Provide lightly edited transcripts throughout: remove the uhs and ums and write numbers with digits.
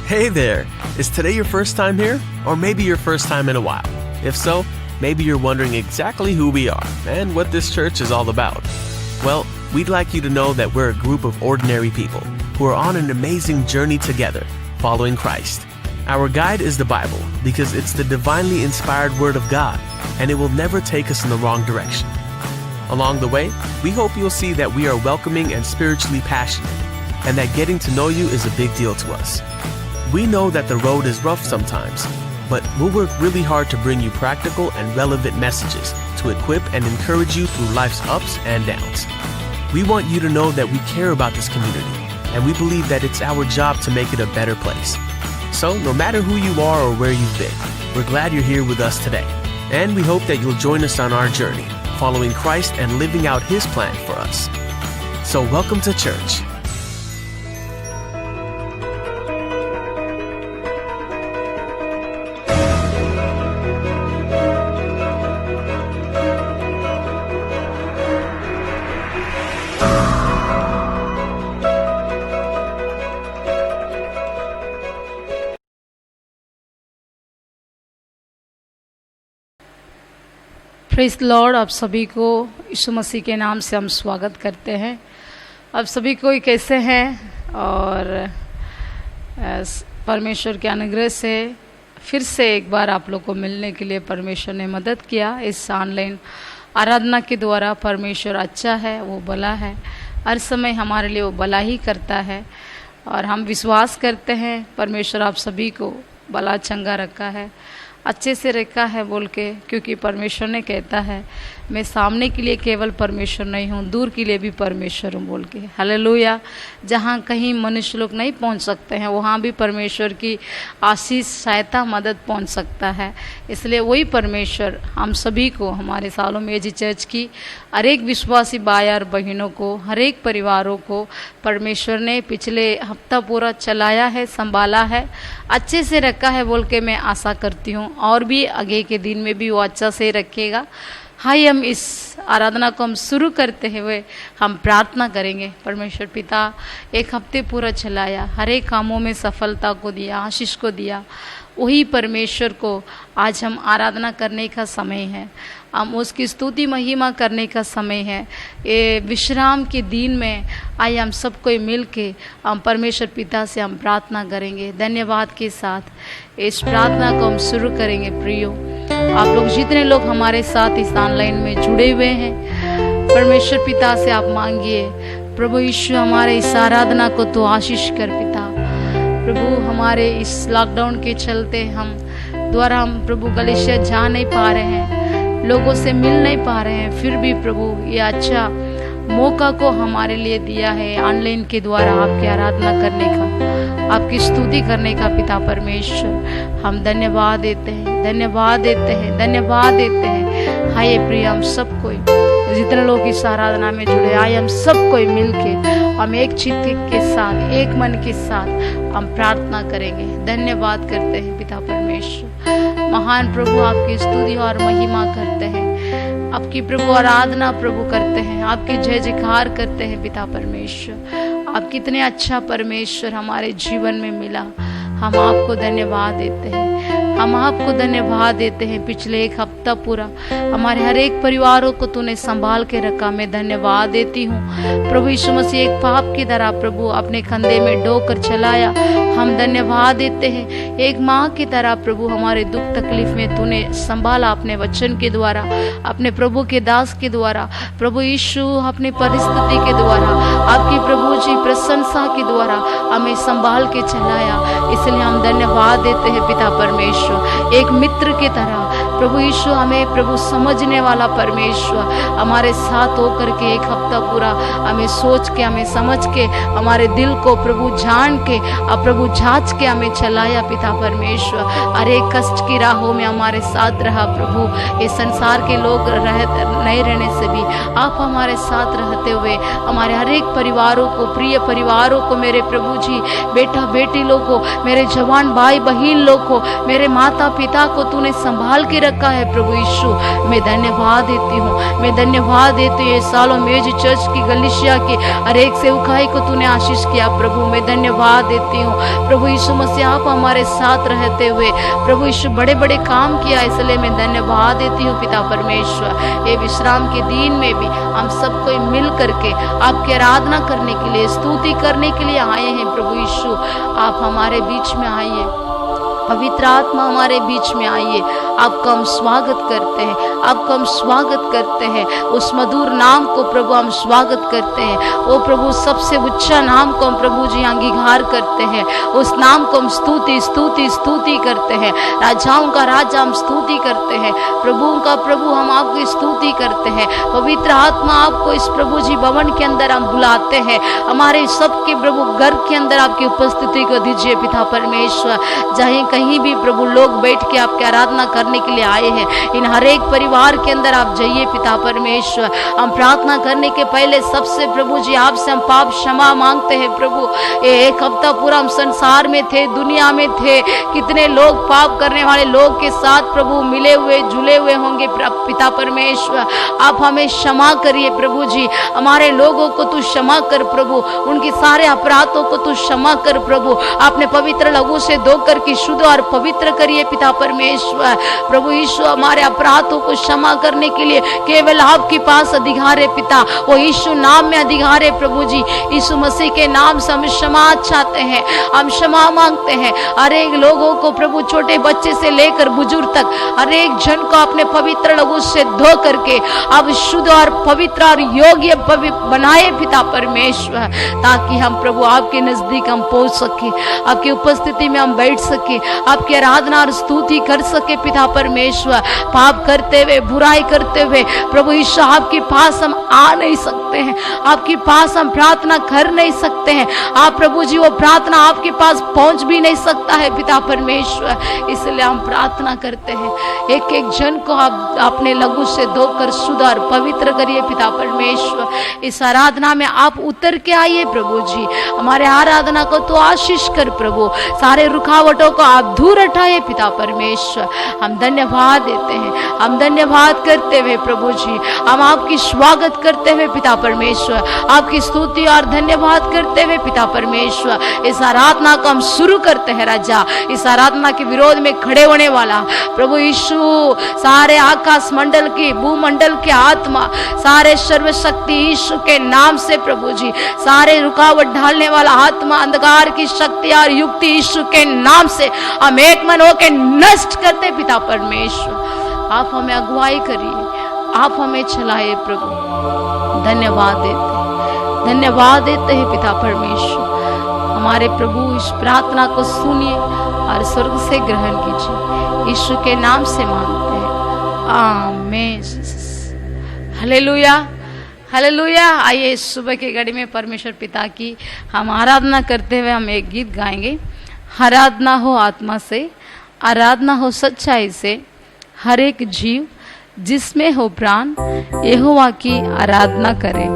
Hey there! Is today your first time here? Or maybe your first time in a while? If so, maybe you're wondering exactly who we are and what this church is all about. Well, we'd like you to know that we're a group of ordinary people who are on an amazing journey together, following Christ. Our guide is the Bible because it's the divinely inspired Word of God, and it will never take us in the wrong direction. Along the way, we hope you'll see that we are welcoming and spiritually passionate, and that getting to know you is a big deal to us. We know that the road is rough sometimes, but we'll work really hard to bring you practical and relevant messages to equip and encourage you through life's ups and downs. We want you to know that we care about this community, and we believe that it's our job to make it a better place. So, no matter who you are or where you've been, we're glad you're here with us today, and we hope that you'll join us on our journey, following Christ and living out His plan for us. So, welcome to church. Praise Lord. आप सभी को यीशु मसीह के नाम से हम स्वागत करते हैं। आप सभी कोई कैसे हैं? और परमेश्वर के अनुग्रह से फिर से एक बार आप लोग को मिलने के लिए परमेश्वर ने मदद किया। इस ऑनलाइन आराधना के द्वारा परमेश्वर अच्छा है, वो भला है, हर समय हमारे लिए वो भला ही करता है। और हम विश्वास करते हैं परमेश्वर आप सभी को भला चंगा रखा है, अच्छे से रखा है बोल के, क्योंकि परमेश्वर ने कहता है मैं सामने के लिए केवल परमेश्वर नहीं हूँ, दूर के लिए भी परमेश्वर हूँ बोल के। हालेलुया। जहाँ कहीं मनुष्य लोग नहीं पहुँच सकते हैं वहाँ भी परमेश्वर की आशीष, सहायता, मदद पहुँच सकता है। इसलिए वही परमेश्वर हम सभी को, हमारे सालों में एजी चर्च की हर एक विश्वासी भाई और बहनों को, हर एक परिवारों को परमेश्वर ने पिछले हफ्ता पूरा चलाया है, संभाला है, अच्छे से रखा है बोल के मैं आशा करती हूँ, और भी आगे के दिन में भी वो अच्छा से रखेगा। हाय, हम इस आराधना को हम शुरू करते हुए हम प्रार्थना करेंगे। परमेश्वर पिता एक हफ्ते पूरा चलाया, हर एक कामों में सफलता को दिया, आशीष को दिया, वही परमेश्वर को आज हम आराधना करने का समय है, हम उसकी स्तुति महिमा करने का समय है। ये विश्राम के दिन में आइए हम सब कोई मिल के हम परमेश्वर पिता से हम प्रार्थना करेंगे। धन्यवाद के साथ इस प्रार्थना को हम शुरू करेंगे। प्रियो, आप लोग जितने लोग हमारे साथ इस ऑनलाइन में जुड़े हुए हैं, परमेश्वर पिता से आप मांगिए, प्रभु यीशु हमारे इस आराधना को तो आशीष कर पिता। प्रभु, हमारे इस लॉकडाउन के चलते हम प्रभु गलेशिया जा नहीं पा रहे हैं, लोगों से मिल नहीं पा रहे हैं, फिर भी प्रभु ये अच्छा मौका को हमारे लिए दिया है ऑनलाइन के द्वारा आपकी आराधना करने का, आपकी स्तुति करने का। पिता परमेश्वर, हम धन्यवाद देते हैं, धन्यवाद देते हैं, धन्यवाद देते हैं। हाय प्रिय, हम सब कोई जितने लोग इस आराधना में जुड़े, आए हम सब कोई मिलके हम एक चित्त के साथ, एक मन के साथ हम प्रार्थना करेंगे। धन्यवाद करते हैं पिता परमेश्वर। महान प्रभु, आपकी स्तुति और महिमा करते हैं, आपकी प्रभु आराधना प्रभु करते हैं, आपकी जय जयकार करते हैं पिता परमेश्वर। आप कितने अच्छा परमेश्वर हमारे जीवन में मिला, हम आपको धन्यवाद देते हैं, हम आपको धन्यवाद देते हैं। पिछले एक हफ्ता पूरा हमारे हर एक परिवारों को तूने संभाल के रखा, मैं धन्यवाद देती हूँ। प्रभु यीशु मसीह एक पाप की तरह प्रभु अपने कंधे में ढोकर चलाया, हम धन्यवाद देते हैं। एक माँ की तरह प्रभु हमारे दुख तकलीफ में तूने संभाला, अपने वचन के द्वारा, अपने प्रभु के दास के द्वारा, प्रभु यीशु अपनी परिस्थिति के द्वारा, आपकी प्रभु जी प्रशंसा के द्वारा हमें संभाल के चलाया। इसलिए हम धन्यवाद देते हैं पिता परमेश्वर। एक मित्र की तरह प्रभु यीशु हमें प्रभु समझने वाला परमेश्वर हमारे साथ होकर के एक हफ्ता पूरा हमें सोच के, हमें समझ के, हमारे दिल को प्रभु जान के, अब प्रभु जांच के हमें चलाया पिता परमेश्वर। हर एक कष्ट की राहों में हमारे साथ रहा प्रभु। ये संसार के लोग नहीं रहने से भी आप हमारे साथ रहते हुए हमारे हर एक परिवारों को, प्रिय परिवारों को, मेरे प्रभु जी बेटा बेटी लोग को, मेरे जवान भाई बहन लोग को, मेरे माता पिता को तूने संभाल के रखा है प्रभु। प्रभु यीशु। मैं धन्यवाद देती हूँ, मैं धन्यवाद देती हूँ। ये सालों में जो चर्च की गलीशिया के हर एक सेवकाई को तूने आशीष किया प्रभु, मैं धन्यवाद देती हूँ। प्रभु यीशु मसीह आप हमारे साथ रहते हुए प्रभु यीशु बड़े बड़े काम किया, इसलिए मैं धन्यवाद देती हूँ पिता परमेश्वर। ये विश्राम के दिन में भी हम सब कोई मिल करके आपकी आराधना करने के लिए, स्तुति करने के लिए आए हैं प्रभु यीशु। आप हमारे बीच में आइए, पवित्र आत्मा हमारे बीच में आइए। आपका हम स्वागत करते हैं, आपका हम स्वागत करते हैं। उस मधुर नाम को प्रभु हम स्वागत करते हैं। वो प्रभु सबसे ऊंचा नाम को हम प्रभु जी अंगीकार करते हैं। उस नाम को हम स्तुति स्तुति स्तुति करते हैं। राजाओं का राजा हम स्तुति करते हैं, प्रभुओं का प्रभु हम आपकी स्तुति करते हैं। पवित्र आत्मा आपको इस प्रभु जी भवन के अंदर हम बुलाते हैं। हमारे सबके प्रभु घर के अंदर आपकी उपस्थिति को दीजिए पिता परमेश्वर। जहाँ कहीं भी प्रभु लोग बैठ के आपकी आराधना करने के लिए आए हैं, इन हर एक परिवार के अंदर आप जाइए पिता परमेश्वर। हम प्रार्थना करने के पहले सबसे प्रभु जी आपसे हम पाप क्षमा मांगते हैं प्रभु। एक हफ्ता पूरा हम संसार में थे, दुनिया में थे, कितने लोग पाप करने वाले लोग के साथ प्रभु मिले हुए जुले हुए होंगे पिता परमेश्वर। आप हमें क्षमा करिए प्रभु जी, हमारे लोगों को तू क्षमा कर प्रभु, उनके सारे अपराधों को तू क्षमा कर प्रभु। आपने पवित्र लहू से धोकर की शुद्ध और पवित्र करिए पिता परमेश्वर। प्रभु यीशु हमारे अपराधों को क्षमा करने के लिए केवल आपके पास अधिकार है पिता, वो यीशु नाम में अधिकार है प्रभु जी। यीशु मसीह के नाम से हम क्षमा चाहते हैं, हम क्षमा मांगते हैं। हर एक लोगों को प्रभु, छोटे बच्चे से लेकर बुजुर्ग तक, हर एक जन को अपने पवित्र लहू से धो करके अब शुद्ध और पवित्र और योग्य बनाए पिता परमेश्वर, ताकि हम प्रभु आपके नजदीक हम पहुंच सके, आपकी उपस्थिति में हम बैठ सके, आपकी आराधना और स्तुति कर सके पिता परमेश्वर। पाप करते हुए, बुराई करते हुए प्रभु यीशु आपके पास हम आ नहीं सकते हैं, आपके पास हम प्रार्थना कर नहीं सकते हैं। आप प्रभु जी वो प्रार्थना आपके पास पहुंच भी नहीं सकता है पिता परमेश्वर। इसलिए हम प्रार्थना करते हैं, एक एक जन को आप अपने लहू से धोकर शुद्ध और पवित्र करिए पिता परमेश्वर। इस आराधना में आप उतर के आइए प्रभु जी, हमारे आराधना को तो आशीष कर प्रभु, सारे रुकावटों को आप दूर हटाए पिता परमेश्वर। हम धन्यवाद देते हैं, हम धन्यवाद करते हुए प्रभु जी, हम आपकी स्वागत करते हुए पिता परमेश्वर, आपकी स्तुति और धन्यवाद करते हुए पिता परमेश्वर। इस आराधना को हम शुरू करते हैं राजा। इस आराधना के विरोध में खड़े होने वाला प्रभु यीशु, सारे आकाश मंडल की, भूमंडल के आत्मा, सारे सर्वशक्ति यीशु के नाम से प्रभु जी, सारे रुकावट डालने वाला आत्मा, अंधकार की शक्ति और युक्ति यीशु के नाम से हम एक मन होकर नष्ट करते पिता परमेश्वर। आप हमें अगुवाई करिए, आप हमें चलाए प्रभु। धन्यवाद देते हैं पिता परमेश्वर। हमारे प्रभु इस प्रार्थना को सुनिए और स्वर्ग से ग्रहण कीजिए, यीशु के नाम से मांगते हैं, आमीन। Hallelujah, hallelujah. आइए सुबह की घड़ी में परमेश्वर पिता की हम आराधना करते हुए हम एक गीत गाएंगे। आराधना हो आत्मा से, आराधना हो सच्चाई से, हर एक जीव जिसमें हो प्राण यहोवा की आराधना करे।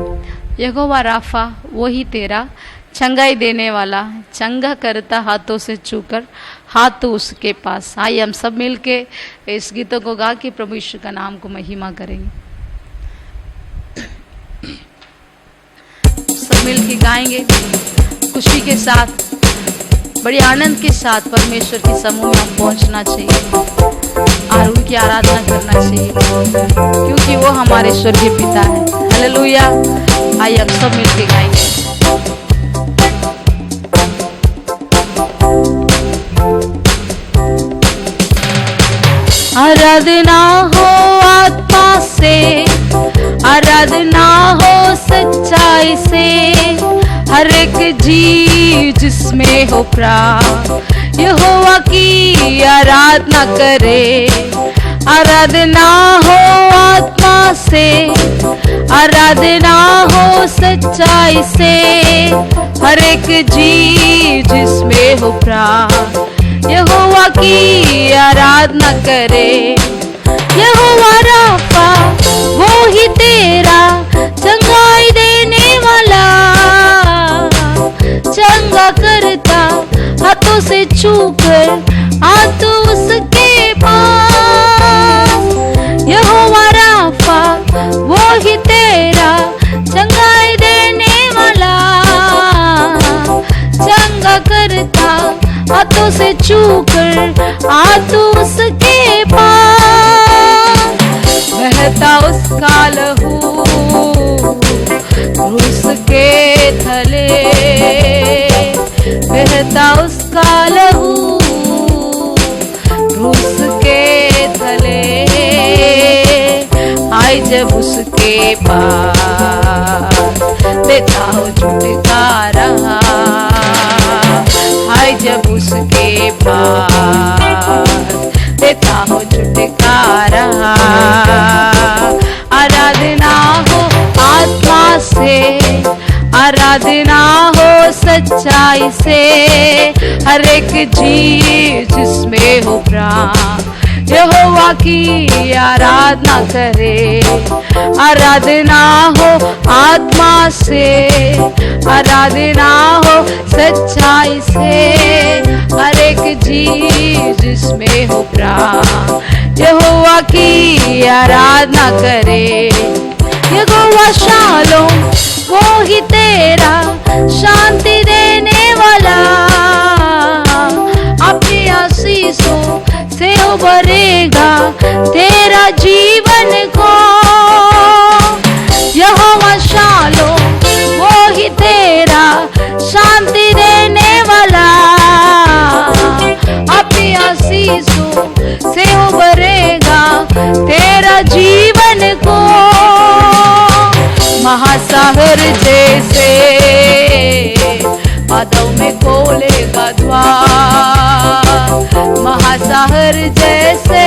यहोवा राफा वही तेरा चंगाई देने वाला, चंगा करता हाथों से छूकर हाथ तो उसके पास। आइए हम सब मिलके इस गीतों को गा के प्रभु यीशु का नाम को महिमा करेंगे। सब मिलके गाएंगे खुशी के साथ, बड़ी आनंद के साथ परमेश्वर के समूह में हम पहुंचना चाहिए और उनकी आराधना करना चाहिए, क्योंकि वो हमारे स्वर्गीय पिता है। हालेलुया। आइए हम सब मिलके गाएंगे। आराधना हो आत्मा से, आराधना हो सच्चाई से, हर एक जीव जिसमें हो प्राण यहोवा की आराधना करे। आराधना हो आत्मा से, आराधना हो सच्चाई से, हर एक जीव जिसमें हो प्राण यहोवा की आराधना करे। यहोवा राफा वो ही तेरा चंगाई देने वाला, चंगा करता हाथों से छूकर हाथ उसके पास। हाथों से छूकर आ तू उसके पास, बहता उसका लहू क्रूस के थले, बहता उसका लहू क्रूस के थले। आए जब उसके पास देता हो छुटकारा, आए जब उसके पास देता हो छुटकारा। आराधना हो आत्मा से, आराधना हो सच्चाई से, हर एक चीज जिसमें हो प्राण यहोवा की आराधना करे। आराधना हो आत्मा से, आराधना हो सच्चाई से, हर एक चीज जिसमें हो प्राण यहोवा की आराधना करे। यहोवा शालोम वो ही तेरा शांति देने वाला, अपनी आशीषों से उभरेगा तेरा जीवन को। यहोवा शालोम वो ही तेरा शांति देने वाला, अपनी आशीषों से उभरेगा तेरा जीवन को। महासागर जैसे बादों में खोलेगा द्वार, महासागर जैसे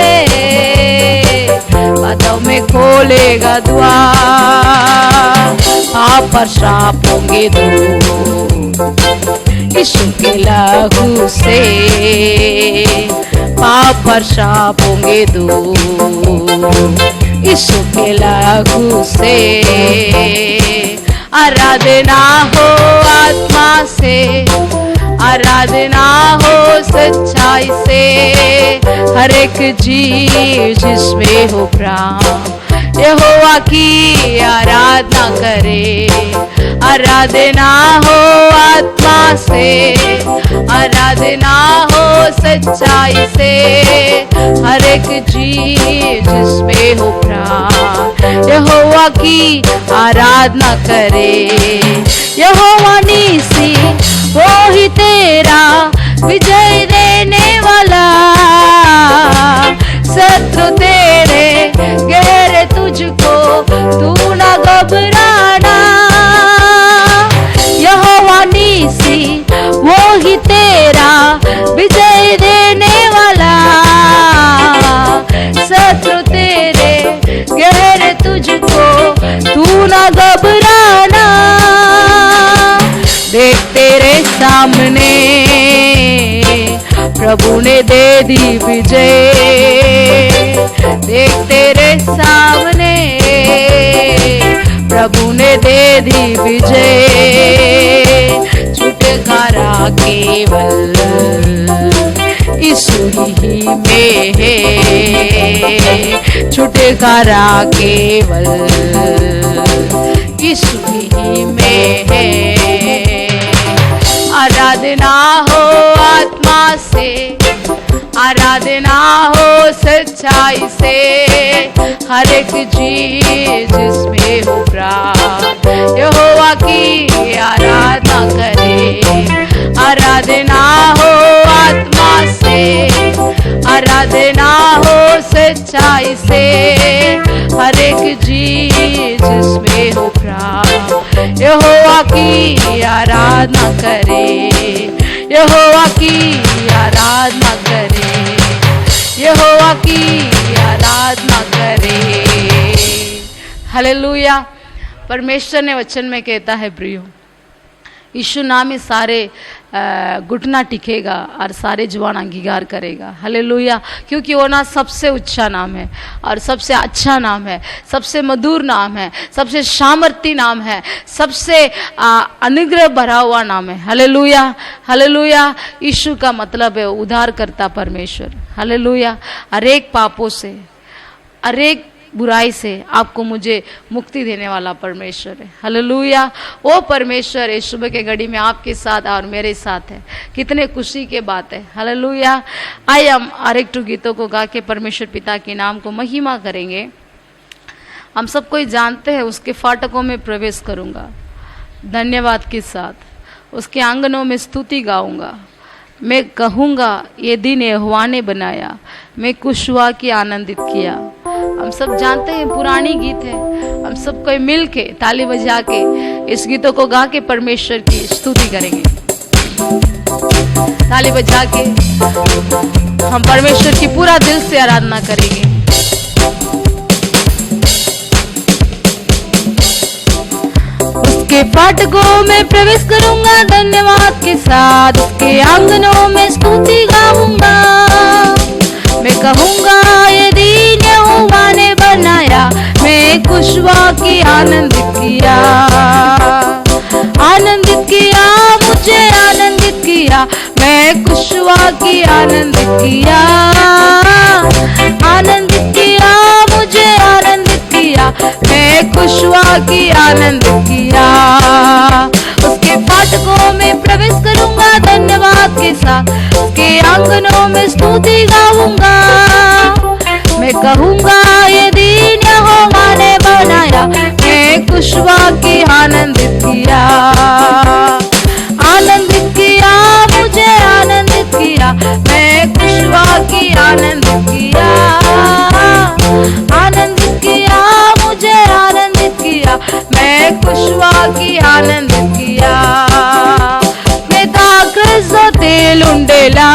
बादों में खोलेगा द्वार। पाप पर श्राप होंगे दूर यीशु के लहू से, पाप पर श्राप होंगे दूर यीशु के लहू से। आराधना हो आत्मा से, आराधना हो सच्चाई से, हर एक चीज जिसमें हो प्राण यहोवा की आराधना करे। आराधना हो आत्मा से, आराधना हो सच्चाई से, हर एक चीज जिसमें हो प्राण यहोवा की आराधना करे। यहोवा नीसी वो ही तेरा विजय देने वाला, शत्रु तेरे घेरे तुझको तू ना घबराना। यहोवा नीसी वो ही तेरा विजय देने वाला, शत्रु तेरे घेरे तुझको तू ना घबराना। देख तेरे सामने प्रभु ने दे दी विजय, देख तेरे सामने प्रभु ने दे दी विजय। छुटकारा केवल यीशु ही में है, छुटकारा केवल यीशु ही में है। आराधना हो आत्मा से, आराधना हो सच्चाई से, हर एक चीज जिसमें हो प्राण यहोवा की आराधना करे। आराधना हो आत्मा से, आराधना हो सच्चाई से, हर एक चीज जिसमें हो प्राण यहोवा की आराधना करे। यहोवा की आराधना करे, यहोवा की आराधना करे। हालेलुया। परमेश्वर ने वचन में कहता है प्रियो, यीशु नाम में सारे घुटना टिकेगा और सारे जुबान अंगीकार करेगा। हालेलुया। क्योंकि वो ना सबसे ऊंचा नाम है और सबसे अच्छा नाम है, सबसे मधुर नाम है, सबसे सामर्थी नाम है, सबसे अनुग्रह भरा हुआ नाम है। Hallelujah, hallelujah. यीशु का मतलब है उद्धार करता परमेश्वर। हालेलुया। हर एक पापों से, हर एक बुराई से आपको मुझे मुक्ति देने वाला परमेश्वर है। हालेलुया। वो परमेश्वर इस सुबह के घड़ी में आपके साथ और मेरे साथ है। कितने खुशी की बात है। हालेलुया। आइए हम आरेख टू गीतों को गा के परमेश्वर पिता के नाम को महिमा करेंगे। हम सब कोई जानते हैं उसके फाटकों में प्रवेश करूंगा धन्यवाद के साथ, उसके आंगनों में स्तुति गाऊंगा। मैं कहूँगा ये दिन यहोवा ने बनाया, मैं खुश हुआ कि आनंदित किया। हम सब जानते हैं पुरानी गीत है। हम सब कोई मिल के ताली बजा के इस गीतों को गा के परमेश्वर की स्तुति करेंगे। ताली बजा के हम परमेश्वर की पूरा दिल से आराधना करेंगे। उसके फाटकों में प्रवेश करूंगा धन्यवाद के साथ, उसके आंगनों में स्तुति गाऊंगा। मैं कहूंगा ये दिन यहोवा ने बनाया, मैं खुश हुआ कि आनंदित किया। आनंदित किया मुझे आनंदित किया, मैं खुश हुआ कि आनंदित किया। आनंदित किया मुझे आनंदित किया, मैं खुश हुआ कि आनंदित किया। उसके फाटकों में प्रवेश करूंगा धन्यवाद के साथ, उसके आंगनों में स्तुति गाऊंगा। मैं कहूंगा ये दिन यहोवा ने बनाया, मैं खुश हुआ कि आनंदित किया। आनंदित किया मुझे आनंदित किया, मैं खुश हुआ कि आनंदित किया। आनंदित किया मुझे आनंदित किया, मैं खुश हुआ कि आनंदित किया। मैं दाखरस तेल उंडेला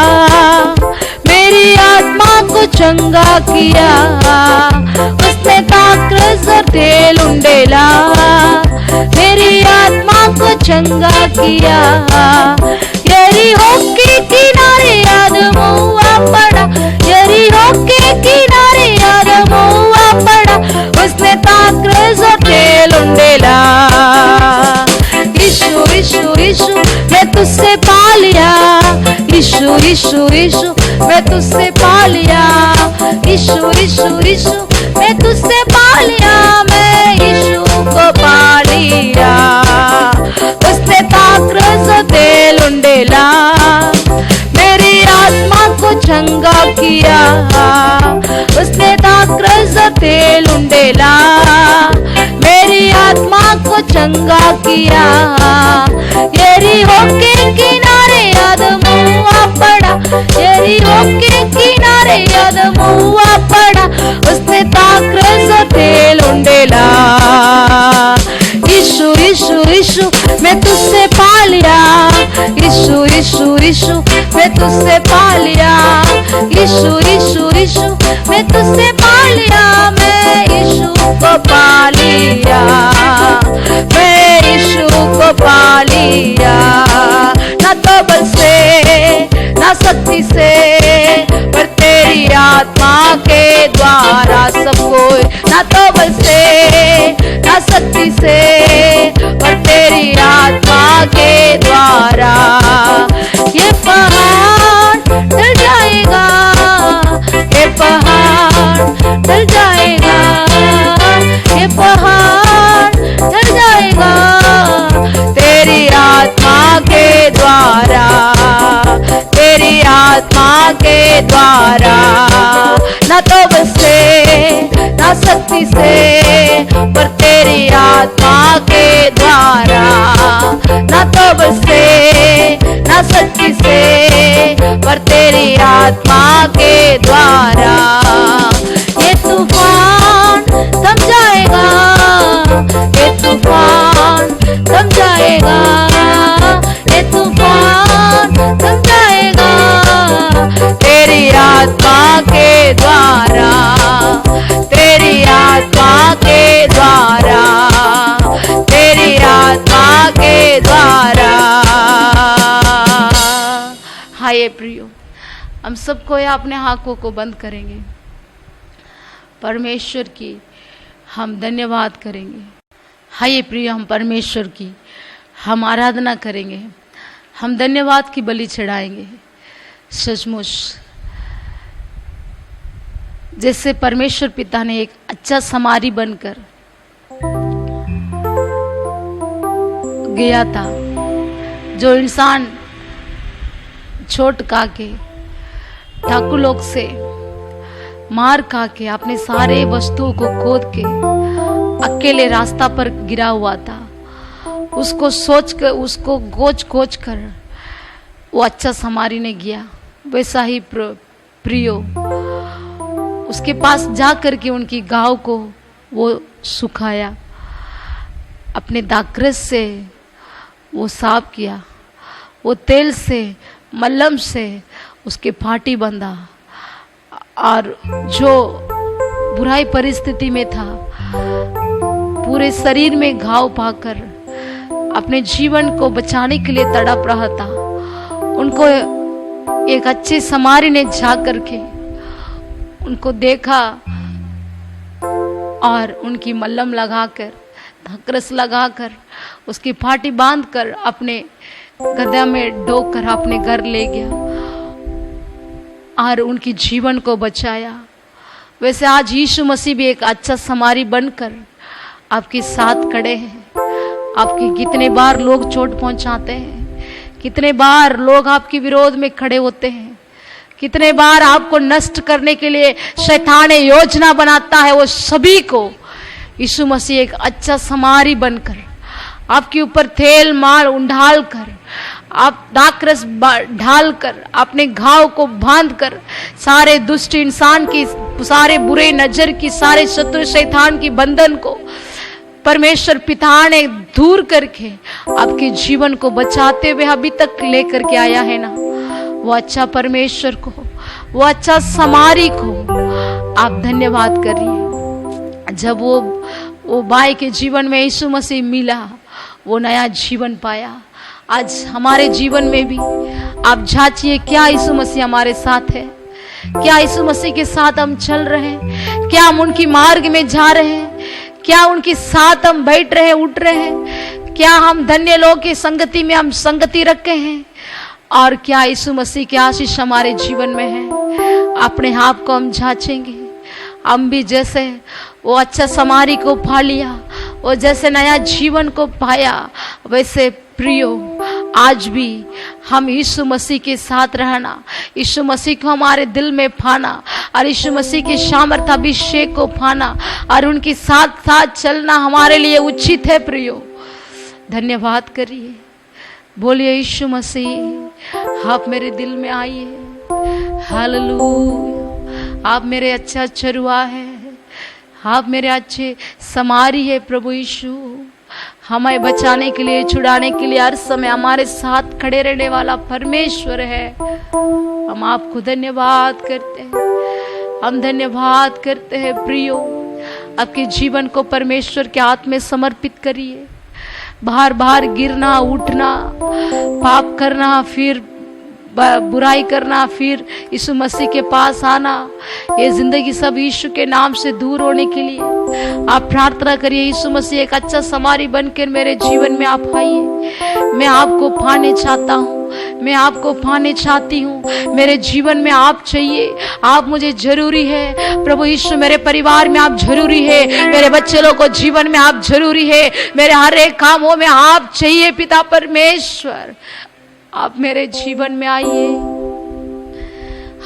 मेरी आत्मा को चंगा किया। उसने दाखरस तेल उंडेला मेरी आत्मा को चंगा किया। यरीहो के किनारे आदमुआ पड़ा, यरीहो के किनारे आदमुआ पड़ा, उसने दाखरस तेल उंडेला। यीशु यीशु यीशु मैं तुझसे पा लिया, यीशु यीशु यीशु मैं तुझसे पा लिया। यीशु यीशु यीशु मैं तुझसे पा लिया, मैं यीशु को पा लिया। उसने दाखरस तेल उंडेला मेरी आत्मा को चंगा किया। उसने दाखरस तेल उंडेला मेरी आत्मा को चंगा किया। यरीहो के किनारे आदमुआ पड़ा, यरीहो के किनारे आदमुआ पड़ा, उसने दाखरस तेल उंडेला। यीशु यीशु यीशु मैं तुझसे पा लिया, यीशु यीशु यीशु मैं तुझसे पा लिया। यीशु यीशु यीशु मैं तुझसे पा लिया, मैं यीशु को पा लिया। मैं यीशु को पा लिया। ना तो बल से ना शक्ति से पर तेरी आत्मा के द्वारा सब कोई। ना तो बल से ना शक्ति से पर तेरी आत्मा के द्वारा। ये पहाड़ टल जाएगा, ये पहाड़ टल जाएगा, ये पहाड़ टल जाएगा तेरी आत्मा के द्वारा, तेरी आत्मा के द्वारा। ना तो बस से ना शक्ति से पर तेरी आत्मा के द्वारा। ना तो बस से ना शक्ति से पर तेरी आत्मा के द्वारा। ये तूफान थम जाएगा, ये तूफान थम जाएगा, ये तूफान थम जाएगा तेरी आत्मा के द्वारा, तेरी आत्मा के द्वारा, तेरी आत्मा के द्वारा। हाय प्रियो, हम सबको अपने आंखों को बंद करेंगे। परमेश्वर की हम धन्यवाद करेंगे। हाय प्रियो, हम परमेश्वर की हम आराधना करेंगे, हम धन्यवाद की बलि चढ़ाएंगे। सचमुच जैसे परमेश्वर पिता ने एक अच्छा समारी बनकर गया था, जो इंसान चोट खा के, डाकू लोग से मार खा के, अपने सारे वस्तुओं को खोद के अकेले रास्ता पर गिरा हुआ था, उसको सोच कर, उसको खोज कर वो अच्छा समारी ने गया। वैसा ही प्रियो उसके पास जा कर के उनकी घाव को वो सुखाया, अपने दाखरस से वो साफ किया, वो तेल से, मल्लम से उसके फाटी बंधा, और जो बुराई परिस्थिति में था, पूरे शरीर में घाव पाकर अपने जीवन को बचाने के लिए तड़प रहा था, उनको एक अच्छे समारी ने जा करके उनको देखा और उनकी मल्लम लगाकर, धकरस लगाकर, उसकी फाटी बांधकर अपने गधा में ढोकर अपने घर ले गया और उनकी जीवन को बचाया। वैसे आज यीशु मसीह भी एक अच्छा समारी बनकर आपके साथ खड़े हैं। आपकी कितने बार लोग चोट पहुंचाते हैं, कितने बार लोग आपके विरोध में खड़े होते हैं, कितने बार आपको नष्ट करने के लिए शैतान योजना बनाता है, वो सभी को यीशु मसीह एक अच्छा समारी बनकर आपके ऊपर तेल माल उंडाल कर, आप दाखरस ढाल कर, अपने घाव को बांध कर, सारे दुष्ट इंसान की, सारे बुरे नजर की, सारे शत्रु शैतान की बंधन को परमेश्वर पिता ने दूर करके आपके जीवन को बचाते हुए अभी तक लेकर के आया है ना। वो अच्छा परमेश्वर को, वो अच्छा समारी को आप धन्यवाद करिए। जब वो भाई के जीवन में यीशु मसीह मिला, वो नया जीवन पाया। आज हमारे जीवन में भी आप जांचिए, क्या यीशु मसीह हमारे साथ है? क्या यीशु मसीह के साथ हम चल रहे हैं? क्या हम उनकी मार्ग में जा रहे हैं? क्या उनके साथ हम बैठ रहे हैं, उठ रहे हैं? क्या हम धन्य लोग की संगति में हम संगति रखे हैं? और क्या यीशु मसीह की आशीष हमारे जीवन में है? अपने आप को हम जांचेंगे। हम भी जैसे वो अच्छा समारी को पा लिया, वो जैसे नया जीवन को पाया, वैसे प्रियो आज भी हम यीशु मसीह के साथ रहना, यीशु मसीह को हमारे दिल में पाना और यीशु मसीह के सामर्थ अभिषेक को पाना और उनके साथ साथ चलना हमारे लिए उचित है। प्रियो धन्यवाद करिए, बोलिए यीशु मसीह आप मेरे दिल में आइए। हालेलुया, आप मेरे अच्छा चरुआ है, आप मेरे अच्छे समारी है। प्रभु यीशु हमें बचाने के लिए, छुड़ाने के लिए हर समय हमारे साथ खड़े रहने वाला परमेश्वर है। हम आपको धन्यवाद करते हैं, हम धन्यवाद करते हैं। प्रियो आपके जीवन को परमेश्वर के हाथ में समर्पित करिए। बार बार गिरना, उठना, पाप करना, फिर बुराई करना, फिर यीशु मसीह के पास आना, ये जिंदगी सब यीशु के नाम से दूर होने के लिए आप प्रार्थना करिए। यीशु मसीह एक अच्छा समारी बनकर मेरे जीवन में आप आइए। मैं आपको पाने चाहता हूँ, मैं आपको पाने चाहती हूँ। मेरे जीवन में आप चाहिए, आप मुझे जरूरी है। प्रभु यीशु मेरे परिवार में आप जरूरी है, मेरे बच्चे लोगों को जीवन में आप जरूरी है, मेरे हर एक कामों में आप चाहिए। पिता परमेश्वर आप मेरे जीवन में आइए,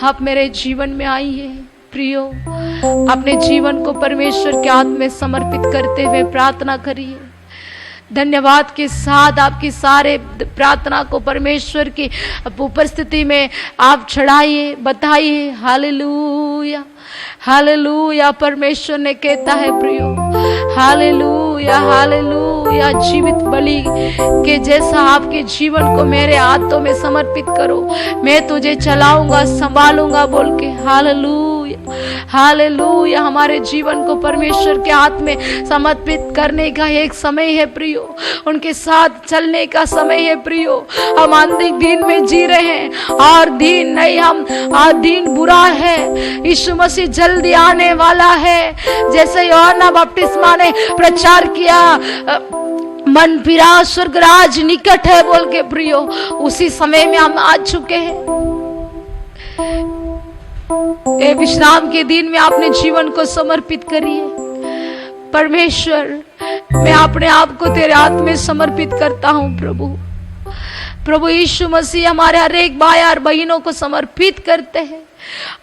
आप मेरे जीवन में आइए। प्रियो अपने जीवन को परमेश्वर के हाथ में समर्पित करते हुए प्रार्थना करिए। धन्यवाद के साथ आपकी सारे प्रार्थना को परमेश्वर की उपस्थिति में आप चढ़ाइए, बताइए। Hallelujah, hallelujah. परमेश्वर ने कहता है प्रियो, हालेलुया, हालेलुया। जीवित बलि के जैसा आपके जीवन को मेरे हाथों में समर्पित करो, मैं तुझे चलाऊंगा, संभालूंगा बोल के। Hallelujah, hallelujah. हमारे जीवन को परमेश्वर के हाथ में समर्पित करने का एक समय है प्रियो, उनके साथ चलने का समय है प्रियो। हम अंधिक दिन में जी रहे हैं और दिन नहीं, हम दिन बुरा है। यीशु मसीह जल्दी आने वाला है। जैसे यूहन्ना बपतिस्मा ने प्रचार किया, मन फिरा स्वर्गराज निकट है बोल के प्रियो, उसी समय में हम आ चुके हैं। ये विश्राम के दिन में अपने जीवन को समर्पित करिए। परमेश्वर, मैं अपने आप को तेरे हाथ में समर्पित करता हूँ प्रभु। प्रभु यीशु मसीह, हमारे हर एक भाई और बहनों को समर्पित करते हैं।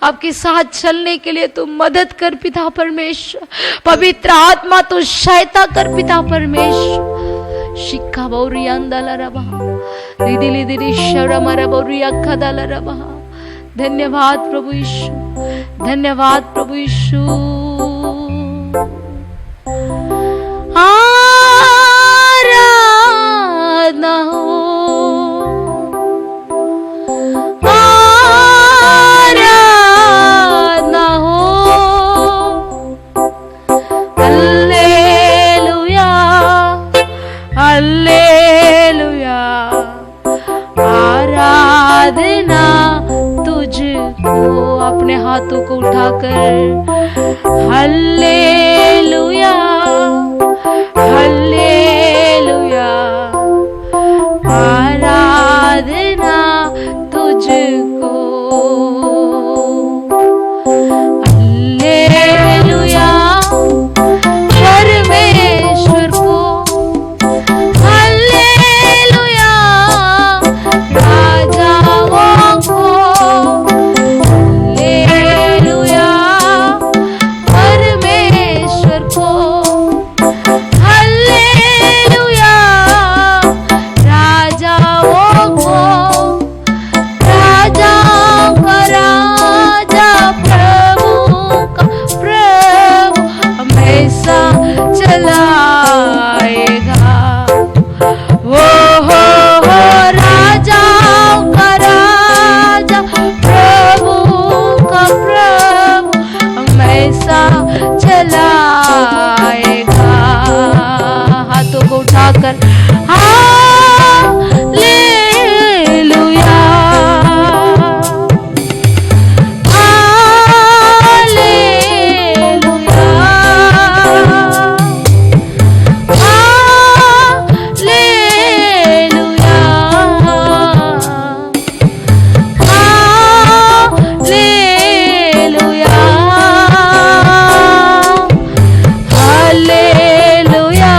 आपके साथ चलने के लिए तू मदद कर पिता परमेश्वर। पवित्र आत्मा तू सहायता कर पिता परमेश्वर। शिक्का बौरिया अंदाला रबा रिदिली दिली शरमरा बौरिया खदाला रबा। धन्यवाद प्रभु यीशु, धन्यवाद प्रभु यीशु। आराधना हो, आराधना हो। Hallelujah, hallelujah. आराधना तुझको। अपने हाथों को उठाकर हालेलुया, हालेलुया। आराधना तुझको। हालेलुया परमेश्वर को। हालेलुया राजाओं को। हालेलुया परमेश्वर को। हालेलुया राजाओं को। राजा का राजा, प्रभु का प्रभु हमेशा चलाएगा। वो हो राजा का राजा, प्रभु का प्रभु हमेशा चलाएगा। हाथों को उठाकर hallelujah, hallelujah, hallelujah, hallelujah, hallelujah,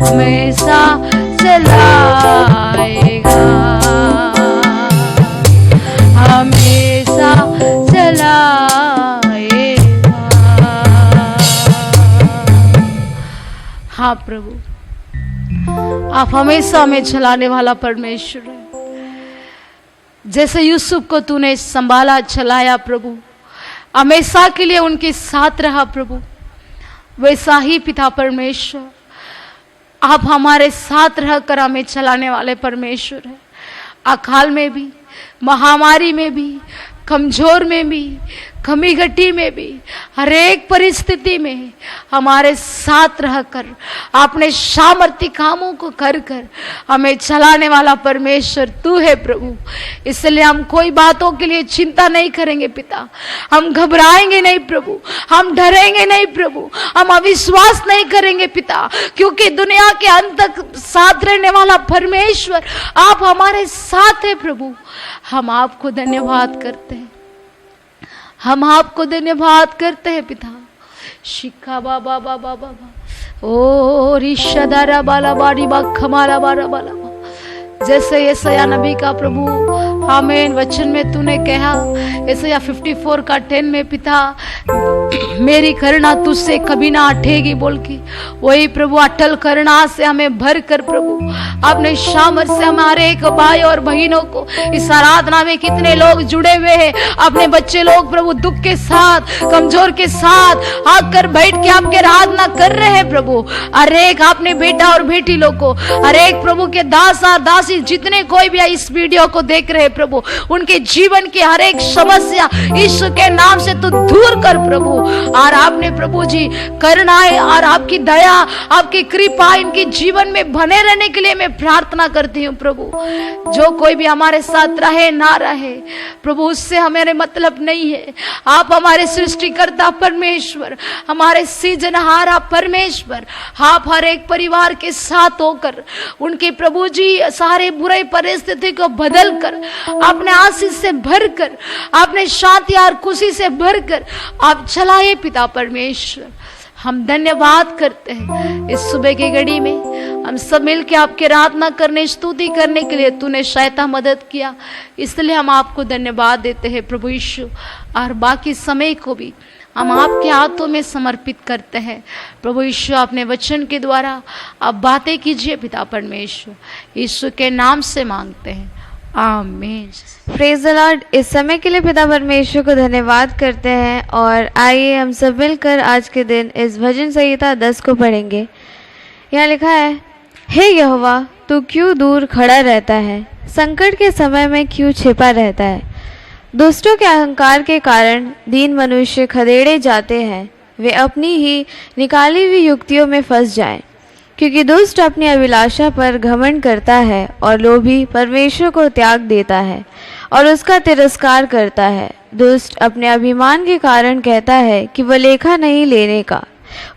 हमेशा चलाएगा, हमेशा चलाएगा। हाँ प्रभु, आप हमेशा हमें चलाने वाला परमेश्वर है। जैसे यूसुफ को तूने संभाला, चलाया प्रभु, हमेशा के लिए उनके साथ रहा प्रभु, वैसा ही पिता परमेश्वर आप हमारे साथ रहकर हमें चलाने वाले परमेश्वर है। अकाल में भी, महामारी में भी, कमजोर में भी, कमी घटी में भी, हर एक परिस्थिति में हमारे साथ रहकर आपने सामर्थ्य कामों को कर कर हमें चलाने वाला परमेश्वर तू है प्रभु। इसलिए हम कोई बातों के लिए चिंता नहीं करेंगे पिता, हम घबराएंगे नहीं प्रभु, हम डरेंगे नहीं प्रभु, हम अविश्वास नहीं करेंगे पिता, क्योंकि दुनिया के अंत तक साथ रहने वाला परमेश्वर आप हमारे साथ है प्रभु। हम आपको धन्यवाद करते हैं, हम आपको धन्यवाद करते हैं पिता। शिखा बाबा बाबा बाबा ओ रिश्तेदारा बाला बारी बा खमाला बारा बाला बा। जैसे यशायाह नबी का प्रभु आमीन वचन में तूने कहा, यशायाह 54 का 10 में पिता मेरी करुणा तुझसे कभी ना हटेगी बोल के, वही प्रभु अटल करुणा से हमें भर कर प्रभु आपने सामर्थ से हमारे एक भाई और बहनों को इस आराधना में कितने लोग जुड़े हुए हैं, अपने बच्चे लोग प्रभु दुख के साथ, कमजोर के साथ आकर बैठ के आपके आराधना कर रहे हैं प्रभु। हर एक आपने बेटा और बेटी लोग को, हर एक प्रभु के दास और दासी जितने कोई भी इस वीडियो को देख रहे हैं प्रभु, उनके जीवन की हर एक समस्या यीशु के नाम से तू दूर कर प्रभु। और आपने प्रभु जी करुणाएं और आपकी दया, आपकी कृपा इनके जीवन में बने रहने के लिए मैं प्रार्थना करती हूँ प्रभु। जो कोई भी हमारे साथ रहे ना रहे प्रभु, उससे हमारे मतलब नहीं है। आप हमारे सृष्टिकर्ता परमेश्वर, हमारे सृजनहारा परमेश्वर, आप हर एक परिवार के साथ होकर उनके प्रभु जी सारे बुरे परिस्थिति को बदल कर, आपने आशीष से भरकर, आपने शांति और खुशी से भरकर आप चलाए पिता परमेश्वर। हम धन्यवाद करते हैं इस सुबह की घड़ी में हम सब मिलकर आपके आराधना करने, स्तुति करने के लिए तूने सहायता मदद किया, इसलिए हम आपको धन्यवाद देते हैं प्रभु यीशु। और बाकी समय को भी हम आपके हाथों में समर्पित करते हैं प्रभु यीशु। अपने वचन के द्वारा आप बातें कीजिए पिता परमेश्वर, यीशु के नाम से मांगते हैं, आमीन। Praise the Lord. इस समय के लिए पिता परमेश्वर को धन्यवाद करते हैं और आइए हम सब मिलकर आज के दिन इस भजन संहिता 10 को पढ़ेंगे। यहाँ लिखा है, हे यहोवा तू क्यों दूर खड़ा रहता है, संकट के समय में क्यों छिपा रहता है। दुष्टों के अहंकार के कारण दीन मनुष्य खदेड़े जाते हैं, वे अपनी ही निकाली हुई युक्तियों में फंस जाएं। क्योंकि दुष्ट अपनी अभिलाषा पर घमंड करता है और लोभी परमेश्वर को त्याग देता है और उसका तिरस्कार करता है। दुष्ट अपने अभिमान के कारण कहता है कि वह लेखा नहीं लेने का।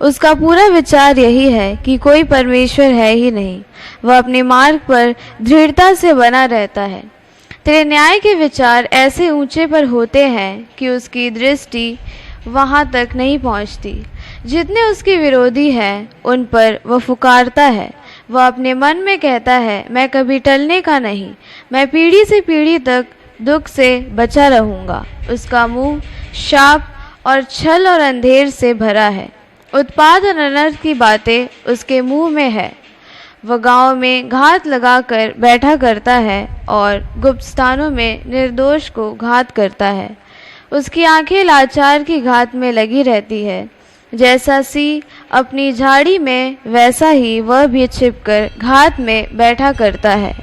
उसका पूरा विचार यही है कि कोई परमेश्वर है ही नहीं। वह अपने मार्ग पर दृढ़ता से बना रहता है। तेरे न्याय के विचार ऐसे ऊंचे पर होते हैं कि उसकी दृष्टि वहाँ तक नहीं पहुँचती। जितने उसके विरोधी हैं उन पर वह फुकारता है। वह अपने मन में कहता है, मैं कभी टलने का नहीं, मैं पीढ़ी से पीढ़ी तक दुख से बचा रहूँगा। उसका मुंह शाप और छल और अंधेर से भरा है। उत्पात और अनर्थ की बातें उसके मुंह में है। वह गाँव में घात लगाकर बैठा करता है और गुप्त स्थानों में निर्दोष को घात करता है। उसकी आंखें लाचार की घात में लगी रहती है। जैसा सी अपनी झाड़ी में वैसा ही वह भी छिपकर घात में बैठा करता है।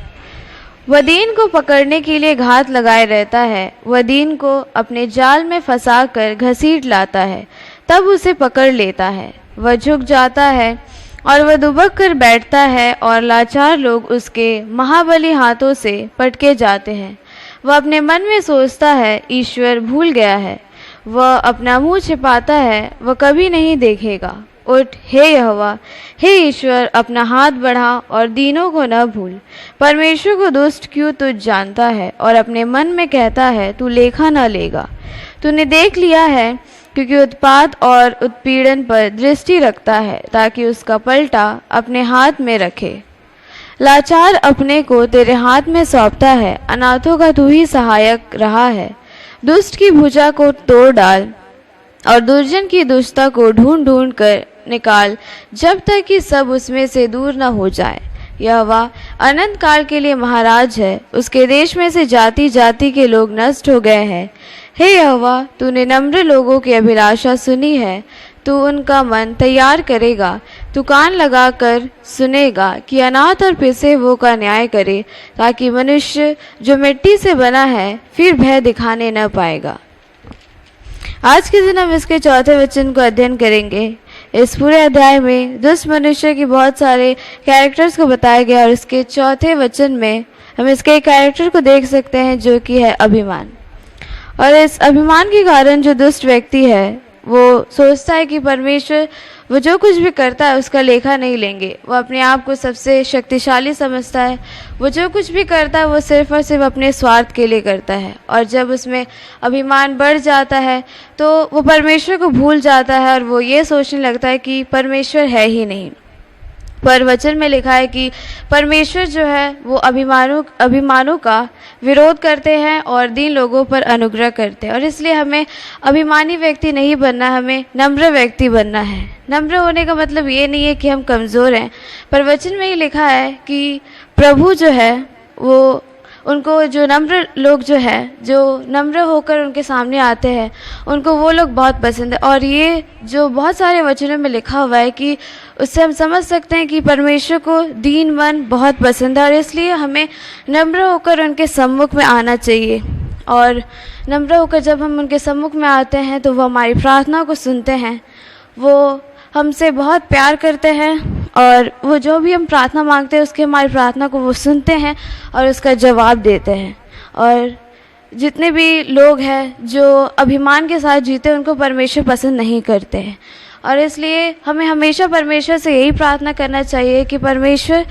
वह दीन को पकड़ने के लिए घात लगाए रहता है। वह दीन को अपने जाल में फंसाकर घसीट लाता है, तब उसे पकड़ लेता है। वह झुक जाता है और वह दुबक कर बैठता है और लाचार लोग उसके महाबली हाथों से पटके जाते हैं। वह अपने मन में सोचता है, ईश्वर भूल गया है। वह अपना मुंह छिपाता है, वह कभी नहीं देखेगा। उठ हे यहोवा, हे ईश्वर, अपना हाथ बढ़ा और दीनों को न भूल। परमेश्वर को दुष्ट क्यों तुझ जानता है और अपने मन में कहता है, तू लेखा न लेगा। तूने देख लिया है क्योंकि उत्पात और उत्पीड़न पर दृष्टि रखता है ताकि उसका पलटा अपने हाथ में रखे। लाचार अपने को तेरे हाथ में सौंपता है, अनाथों का तू ही सहायक रहा है। दुष्ट की भुजा को तोड़ डाल और दुर्जन की दुष्टता को ढूंढ ढूंढ कर निकाल, जब तक कि सब उसमें से दूर न हो जाए। यहोवा अनंत काल के लिए महाराज है, उसके देश में से जाति जाति के लोग नष्ट हो गए हैं। हे यहोवा, तूने नम्र लोगों की अभिलाषा सुनी है, तू उनका मन तैयार करेगा। तू कान लगाकर सुनेगा कि अनाथ और पिसे वो का न्याय करे, ताकि मनुष्य जो मिट्टी से बना है फिर भय दिखाने न पाएगा। आज के दिन हम इसके चौथे वचन को अध्ययन करेंगे। इस पूरे अध्याय में दुष्ट मनुष्य की बहुत सारे कैरेक्टर्स को बताया गया और इसके चौथे वचन में हम इसके एक कैरेक्टर को देख सकते हैं जो कि है अभिमान। और इस अभिमान के कारण जो दुष्ट व्यक्ति है वो सोचता है कि परमेश्वर वो जो कुछ भी करता है उसका लेखा नहीं लेंगे। वो अपने आप को सबसे शक्तिशाली समझता है। वो जो कुछ भी करता है वो सिर्फ और सिर्फ अपने स्वार्थ के लिए करता है। और जब उसमें अभिमान बढ़ जाता है तो वो परमेश्वर को भूल जाता है और वो ये सोचने लगता है कि परमेश्वर है ही नहीं। पर वचन में लिखा है कि परमेश्वर जो है वो अभिमानों का विरोध करते हैं और दीन लोगों पर अनुग्रह करते हैं। और इसलिए हमें अभिमानी व्यक्ति नहीं बनना, हमें नम्र व्यक्ति बनना है। नम्र होने का मतलब ये नहीं है कि हम कमज़ोर हैं, पर वचन में ही लिखा है कि प्रभु जो है वो उनको जो नम्र लोग जो है जो नम्र होकर उनके सामने आते हैं उनको वो लोग बहुत पसंद है। और ये जो बहुत सारे वचनों में लिखा हुआ है कि उससे हम समझ सकते हैं कि परमेश्वर को दीन मन बहुत पसंद है और इसलिए हमें नम्र होकर उनके सम्मुख में आना चाहिए। और नम्र होकर जब हम उनके सम्मुख में आते हैं तो वो हमारी प्रार्थना को सुनते हैं, वो हमसे बहुत प्यार करते हैं और वो जो भी हम प्रार्थना मांगते हैं उसके हमारी प्रार्थना को वो सुनते हैं और उसका जवाब देते हैं। और जितने भी लोग हैं जो अभिमान के साथ जीते उनको परमेश्वर पसंद नहीं करते हैं। और इसलिए हमें हमेशा परमेश्वर से यही प्रार्थना करना चाहिए कि परमेश्वर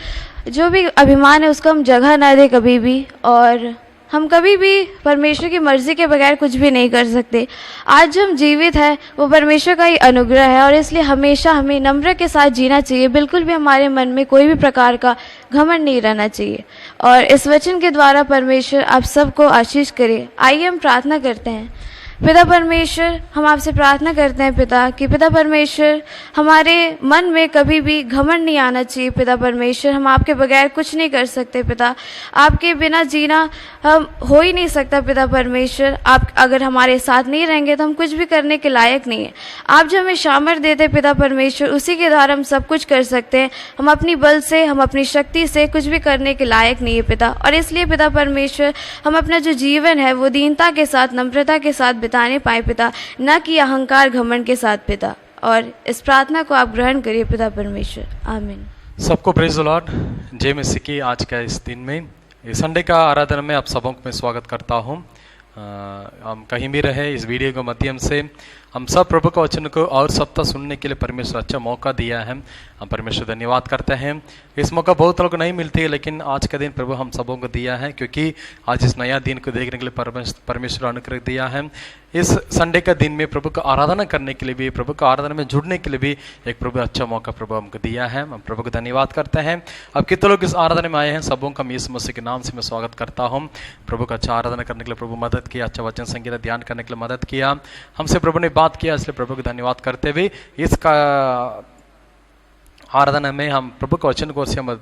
जो भी अभिमान है उसको हम जगह ना दे कभी भी। और हम कभी भी परमेश्वर की मर्ज़ी के बगैर कुछ भी नहीं कर सकते। आज जो हम जीवित हैं वो परमेश्वर का ही अनुग्रह है और इसलिए हमेशा हमें नम्र के साथ जीना चाहिए। बिल्कुल भी हमारे मन में कोई भी प्रकार का घमंड नहीं रहना चाहिए। और इस वचन के द्वारा परमेश्वर आप सबको आशीष करे। आइए हम प्रार्थना करते हैं। पिता परमेश्वर, हम आपसे प्रार्थना करते हैं पिता कि पिता परमेश्वर हमारे मन में कभी भी घमंड नहीं आना चाहिए। पिता परमेश्वर, हम आपके बगैर कुछ नहीं कर सकते पिता, आपके बिना जीना हम हो ही नहीं सकता। पिता परमेश्वर, आप अगर हमारे साथ नहीं रहेंगे तो हम कुछ भी करने के लायक नहीं है। आप जो हमें सामर्थ देते पिता परमेश्वर उसी के द्वारा हम सब कुछ कर सकते हैं। हम अपनी बल से, हम अपनी शक्ति से कुछ भी करने के लायक नहीं है पिता। और इसलिए पिता परमेश्वर हम अपना जो जीवन है वो दीनता के साथ, नम्रता के साथ बिताने पाए पिता, न कि अहंकार घमंड के साथ पिता। और इस प्रार्थना को आप ग्रहण करिए पिता परमेश्वर, आमीन। सबको प्रेज द लॉर्ड। जय मसीह की। आज का इस दिन में संडे का आराधना में आप सबों को मैं स्वागत करता हूँ। हम कहीं भी रहे इस वीडियो के माध्यम से हम सब प्रभु का वचन को और सप्ताह सुनने के लिए परमेश्वर अच्छा मौका दिया है। हम परमेश्वर धन्यवाद करते हैं। इस मौका बहुत लोग नहीं मिलती है लेकिन आज का दिन प्रभु हम सबों को दिया है, क्योंकि आज इस नया दिन को देखने के लिए परमेश्वर अनुग्रह दिया है। इस संडे का दिन में प्रभु का आराधना करने के लिए भी, प्रभु का आराधना में जुड़ने के लिए भी एक प्रभु अच्छा मौका प्रभु हमको दिया है। हम प्रभु को धन्यवाद करते हैं। अब कितने लोग इस आराधना में आए हैं, सबों का यीशु मसीह के नाम से मैं स्वागत करता हूँ। प्रभु का अच्छा आराधना करने के लिए प्रभु मदद किया, अच्छा वचन संगीत ध्यान करने के लिए मदद किया, हमसे प्रभु ने बात किया, इसलिए प्रभु को धन्यवाद करते हुए इसका आराधना में हम प्रभु के वचन को हम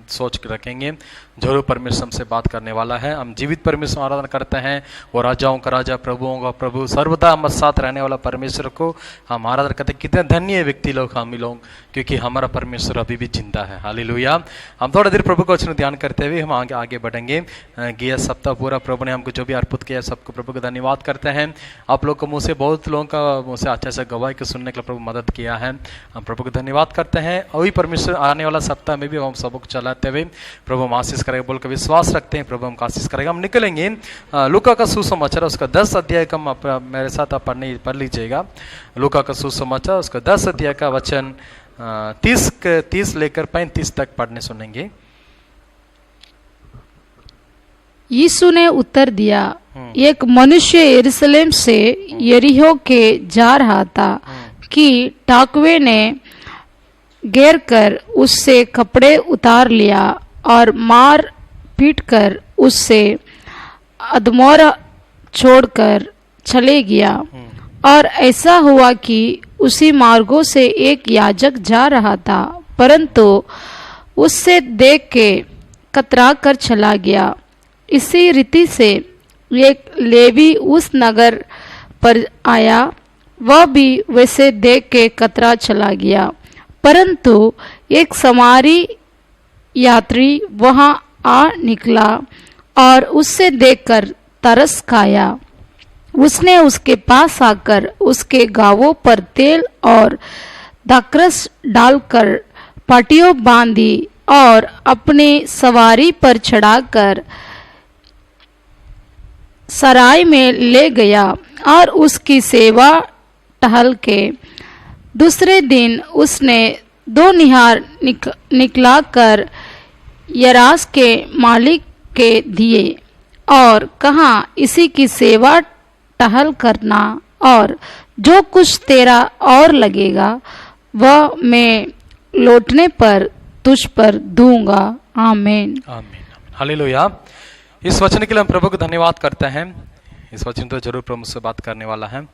सोच के रखेंगे। जरूर परमेश्वर हमसे बात करने वाला है। हम जीवित परमेश्वर आराधना करते हैं, वो राजाओं का राजा, प्रभुओं का प्रभु, सर्वदा हम साथ रहने वाला परमेश्वर को हम आराधना करते हैं। कितने धन्य व्यक्ति लोग हम लोग, क्योंकि हमारा परमेश्वर अभी भी जिंदा है। हालेलुया। हम थोड़ा देर प्रभु का वचन ध्यान करते हुए हम आगे बढ़ेंगे। गया सप्ताह पूरा प्रभु ने हमको जो भी अर्पित किया सबको प्रभु को धन्यवाद करते हैं। आप लोग को मुँह से, बहुत लोगों का मुँह से अच्छा सा गवाही को सुनने के लिए प्रभु मदद किया है। हम प्रभु को धन्यवाद करते हैं। वही परमेश्वर आने वाला सप्ताह में भी हम सबको चलाते हुए प्रभु हम आशीष करेगा बोल कर विश्वास रखते हैं। प्रभु हम आशीष करेगा। हम निकलेंगे लूका का सुसमाचार उसका 10 अध्याय का मेरे साथ आप पढ़ लीजिएगा। लूका का सुसमाचार उसका 10 अध्याय का वचन 30 लेकर 35 तक पढ़ने सुनेंगे। यीशु ने उत्तर दिया, एक मनुष्य यरूशलेम से यरीहो के जा रहा था कि डाकुए ने घेर कर उससे कपड़े उतार लिया और मार पीट कर उससे अधमोरा छोड़कर चले गया। और ऐसा हुआ कि उसी मार्गों से एक याजक जा रहा था, परंतु उससे देख के कतरा कर चला गया। इसी रीति से एक लेवी उस नगर पर आया, वह भी वैसे देख के कतरा चला गया। परंतु एक समारी यात्री वहां आ निकला और उससे देखकर तरस खाया। उसने उसके पास आकर उसके घावों पर तेल और दाखरस डालकर पट्टियों बांधी और अपनी सवारी पर चढ़ाकर सराय में ले गया और उसकी सेवा टहल के दूसरे दिन उसने 2 निहार निकला कर यरास के मालिक के दिए और कहा, इसी की सेवा टहल करना और जो कुछ तेरा और लगेगा वह मैं लौटने पर तुझ पर दूंगा। आमीन आमीन। हालेलुया। इस वचन के लिए हम प्रभु को धन्यवाद करते हैं। इस वचन तो जरूर प्रभु से बात करने वाला है।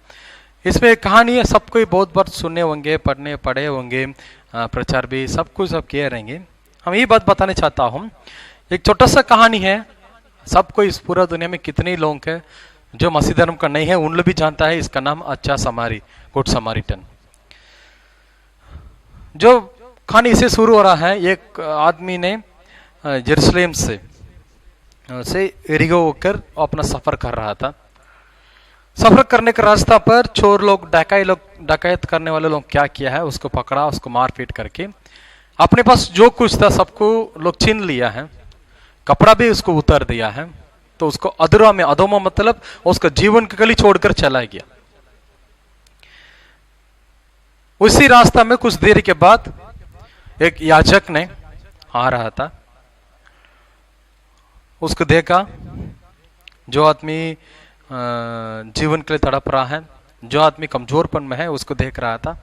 इसमें एक कहानी है, सबको बहुत बार सुनने होंगे, पढ़े होंगे, प्रचार भी सब कुछ सब किए रहेंगे। हम ये बात बताने चाहता हूँ, एक छोटा सा कहानी है। सबको इस पूरा दुनिया में कितने लोग हैं जो मसीह धर्म का नहीं है, उन लोग भी जानता है इसका नाम अच्छा समारी, गुड समारिटन। जो कहानी इसे शुरू हो रहा है, एक आदमी ने यरूशलेम से यरीहो होकर अपना सफर कर रहा था। सफर करने के रास्ता पर चोर लोग, डकैत करने वाले लोग क्या किया है, उसको पकड़ा, उसको मारपीट करके अपने पास जो कुछ था सबको लोग छीन लिया है, कपड़ा भी उसको उतार दिया है। तो उसको अधोमा मतलब उसका जीवन की गली छोड़कर चला गया। उसी रास्ता में कुछ देर के बाद एक याजक ने आ रहा था, उसको देखा। जो आदमी जीवन के लिए तड़प रहा है, जो आदमी कमजोरपन में है, उसको देख रहा था।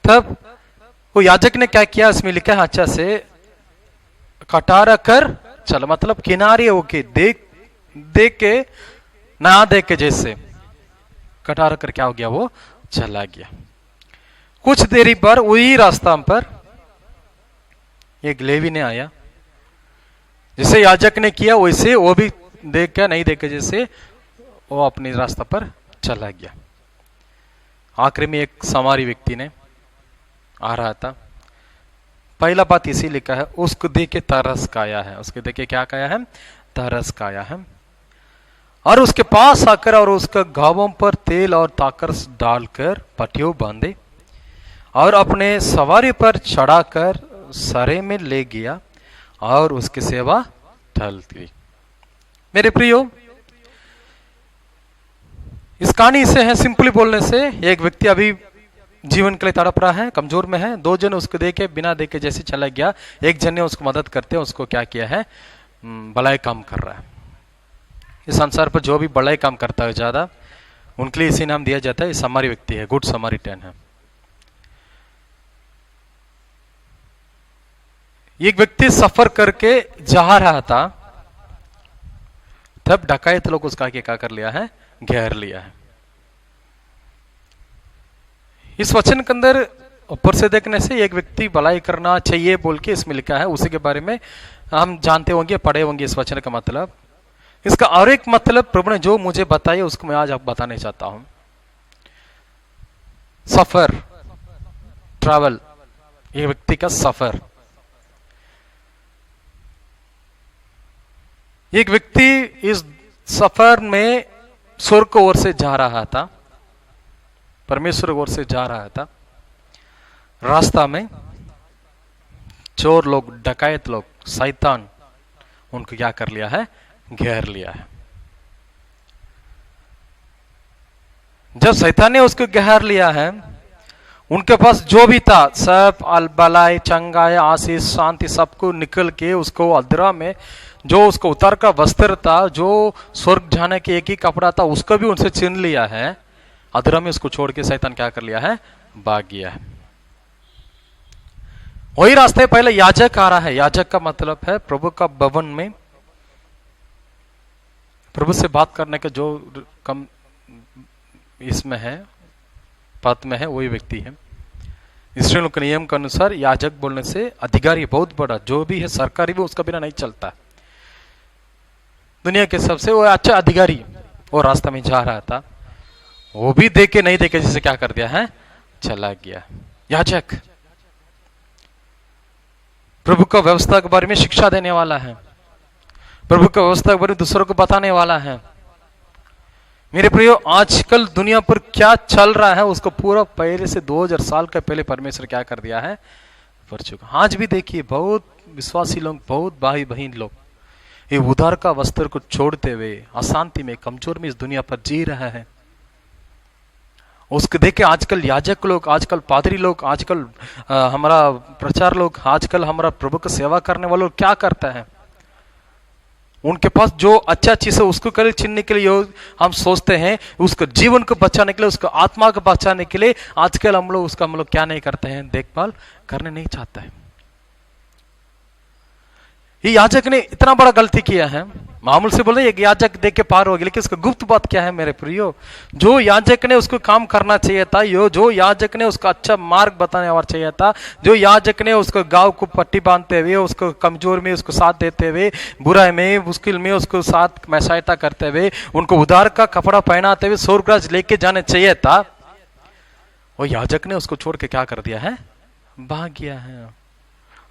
तब वो याजक ने क्या किया, इसमें लिखा है अच्छा से, कटारा कर चल, मतलब किनारे होके देख के ना देख के, जैसे कटारा कर क्या हो गया, वो चला गया। कुछ देरी पर वही रास्ता पर एक लेवी ने आया, जैसे याजक ने किया वैसे वो भी देख के नहीं देख के, जैसे वो अपने रास्ता पर चला गया। आखिरी में एक समारी व्यक्ति ने आ रहा था। पहला बात इसी लिखा है, उसको देख के तरस खाया है। उसके देख के क्या खाया है, तरस खाया है। और उसके पास आकर और उसका घावों पर तेल और ताकरस डालकर पट्टियों बांधे और अपने सवारी पर चढ़ाकर सरे में ले गया और उसकी सेवा टहल गई। मेरे प्रियो, इस कहानी से है, सिंपली बोलने से, एक व्यक्ति अभी जीवन के लिए तड़प रहा है, कमजोर में है। 2 जन उसको देखे, बिना देखे जैसे चला गया। एक जन ने उसको मदद करते हैं, उसको क्या किया है, भलाई काम कर रहा है। इस संसार पर जो भी भलाई काम करता है ज्यादा, उनके लिए इसी नाम दिया जाता है, समारी व्यक्ति है, गुड समारिटन है। एक व्यक्ति सफर करके जा रहा था, तब डकैत लोग उसका क्या कर लिया है, घेर लिया है। इस वचन के अंदर ऊपर से देखने से एक व्यक्ति भलाई करना चाहिए बोल के इसमें लिखा है, उसी के बारे में हम जानते होंगे, पढ़े होंगे इस वचन का मतलब। इसका और एक मतलब प्रभु ने जो मुझे बताया उसको मैं आज आप बताने चाहता हूं। सफर, ट्रैवल, एक व्यक्ति का सफर। एक व्यक्ति इस सफर में स्वर्ग की ओर से जा रहा था, परमेश्वर की ओर से जा रहा था। रास्ता में चोर लोग, डकैत लोग, शैतान उनको क्या कर लिया है, घेर लिया है। जब शैतान ने उसको घेर लिया है, उनके पास जो भी था सब अलबलाई चंगाई आशीष शांति सबको निकल के उसको अधरा में जो उसको उतार का वस्त्र था, जो स्वर्ग जाने के एक ही कपड़ा था, उसको भी उनसे छीन लिया है। अधरा में उसको छोड़ के शैतान क्या कर लिया है, भाग गया है। वही रास्ते पहले याजक आ रहा है। याजक का मतलब है प्रभु का भवन में प्रभु से बात करने का जो कम इसमें है, पद में है, वही व्यक्ति है। इसराइल के नियम के अनुसार याजक बोलने से अधिकारी बहुत बड़ा जो भी है, सरकारी भी उसका बिना नहीं चलता। दुनिया के सबसे वो अच्छा अधिकारी वो रास्ता में जा रहा था, वो भी देखे नहीं देखे जिसे क्या कर दिया है, चला गया। याजक प्रभु का व्यवस्था के बारे में शिक्षा देने वाला है, प्रभु का व्यवस्था के बारे में दूसरों को बताने वाला है। मेरे प्रियो, आजकल दुनिया पर क्या चल रहा है उसको पूरा पहले से 2000 साल का पहले परमेश्वर क्या कर दिया है, कर चुका। आज भी देखिए बहुत विश्वासी लोग, बहुत भाई बहन लोग ये उधार का वस्त्र को छोड़ते हुए अशांति में, कमजोर में इस दुनिया पर जी रहा है। उसको देख के आजकल याजक लोग, आजकल पादरी लोग, आजकल हमारा प्रचार लोग, आजकल हमारा प्रभु की सेवा करने वाले लोग क्या करता है, उनके पास जो अच्छा चीज है उसको कल छीनने के लिए हम सोचते हैं, उसको जीवन को बचाने के लिए, उसको आत्मा को बचाने के लिए आजकल हम लोग उसका क्या नहीं करते हैं, देखभाल करने नहीं चाहते हैं। ये याजक ने इतना बड़ा गलती किया है। मामूल से बोले एक याजक देख के पार हो गया, लेकिन उसका गुप्त बात क्या है मेरे प्रियो, जो याजक ने उसको काम करना चाहिए था, जो याजक ने उसका अच्छा मार्ग बताने वाला चाहिए था, जो याजक ने उसको गांव को पट्टी बांधते हुए, उसको कमजोर में उसको साथ देते हुए, बुराई में मुश्किल में उसको साथ में सहायता करते हुए, उनको उधार का कपड़ा पहनाते हुए स्वर्गराज लेके जाने चाहिए था, वो याजक ने उसको छोड़ के क्या कर दिया है, भाग गया है।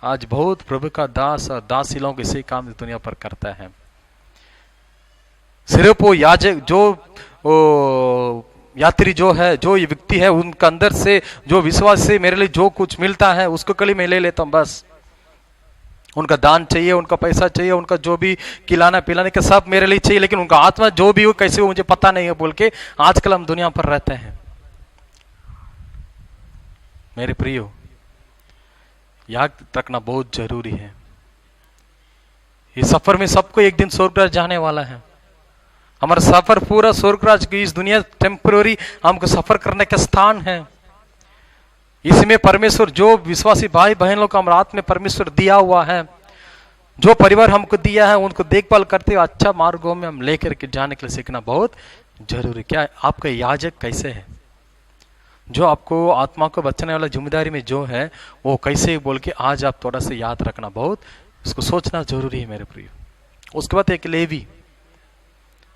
आज बहुत प्रभु का दास और दासी लोग इसी काम इस दुनिया पर करता है। सिर्फ वो याजक जो यात्री जो है, जो ये व्यक्ति है, उनका अंदर से जो विश्वास से मेरे लिए जो कुछ मिलता है उसको कल ही मैं ले लेता हूं, बस उनका दान चाहिए, उनका पैसा चाहिए, उनका जो भी खिलाना पिलाने का सब मेरे लिए चाहिए, लेकिन उनका आत्मा जो भी हो कैसे हो मुझे पता नहीं है बोल के आजकल हम दुनिया पर रहते हैं। मेरे प्रियो, याद रखना बहुत जरूरी है। इस सफर में सबको एक दिन स्वर्गराज जाने वाला है। हमारा सफर पूरा स्वर्गराज की, इस दुनिया टेम्पररी हमको सफर करने का स्थान है। इसमें परमेश्वर जो विश्वासी भाई बहन लोग को हमारे हाथ में परमेश्वर दिया हुआ है, जो परिवार हमको दिया है, उनको देखभाल करते हुए अच्छा मार्गों में हम लेकर के जाने के लिए सीखना बहुत जरूरी। क्या आपका याजक कैसे है, जो आपको आत्मा को बचाने वाला जिम्मेदारी में जो है वो कैसे बोल के आज आप थोड़ा सा याद रखना बहुत, उसको सोचना जरूरी है मेरे प्रिय। उसके बाद एक लेवी,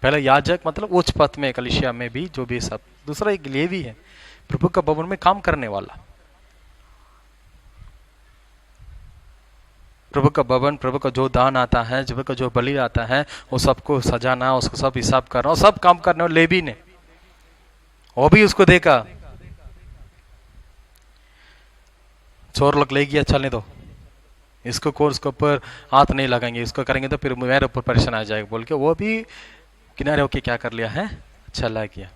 पहला याजक मतलब उच्च पद में कलीसिया में भी जो भी सब, दूसरा एक लेवी है प्रभु का भवन में काम करने वाला। प्रभु का भवन, प्रभु का जो दान आता है, प्रभु का जो बलि आता है, वो सबको सजाना, उसको सब हिसाब करना, सब काम करना लेवी ने, वो भी उसको देखा। चोर लोग ले गया, चलने दो इसको, कोर्स के ऊपर हाथ नहीं लगाएंगे, इसको करेंगे तो फिर मेरे ऊपर परेशान आ जाएगा बोल के वो भी किनारे होके क्या कर लिया है, चला गया।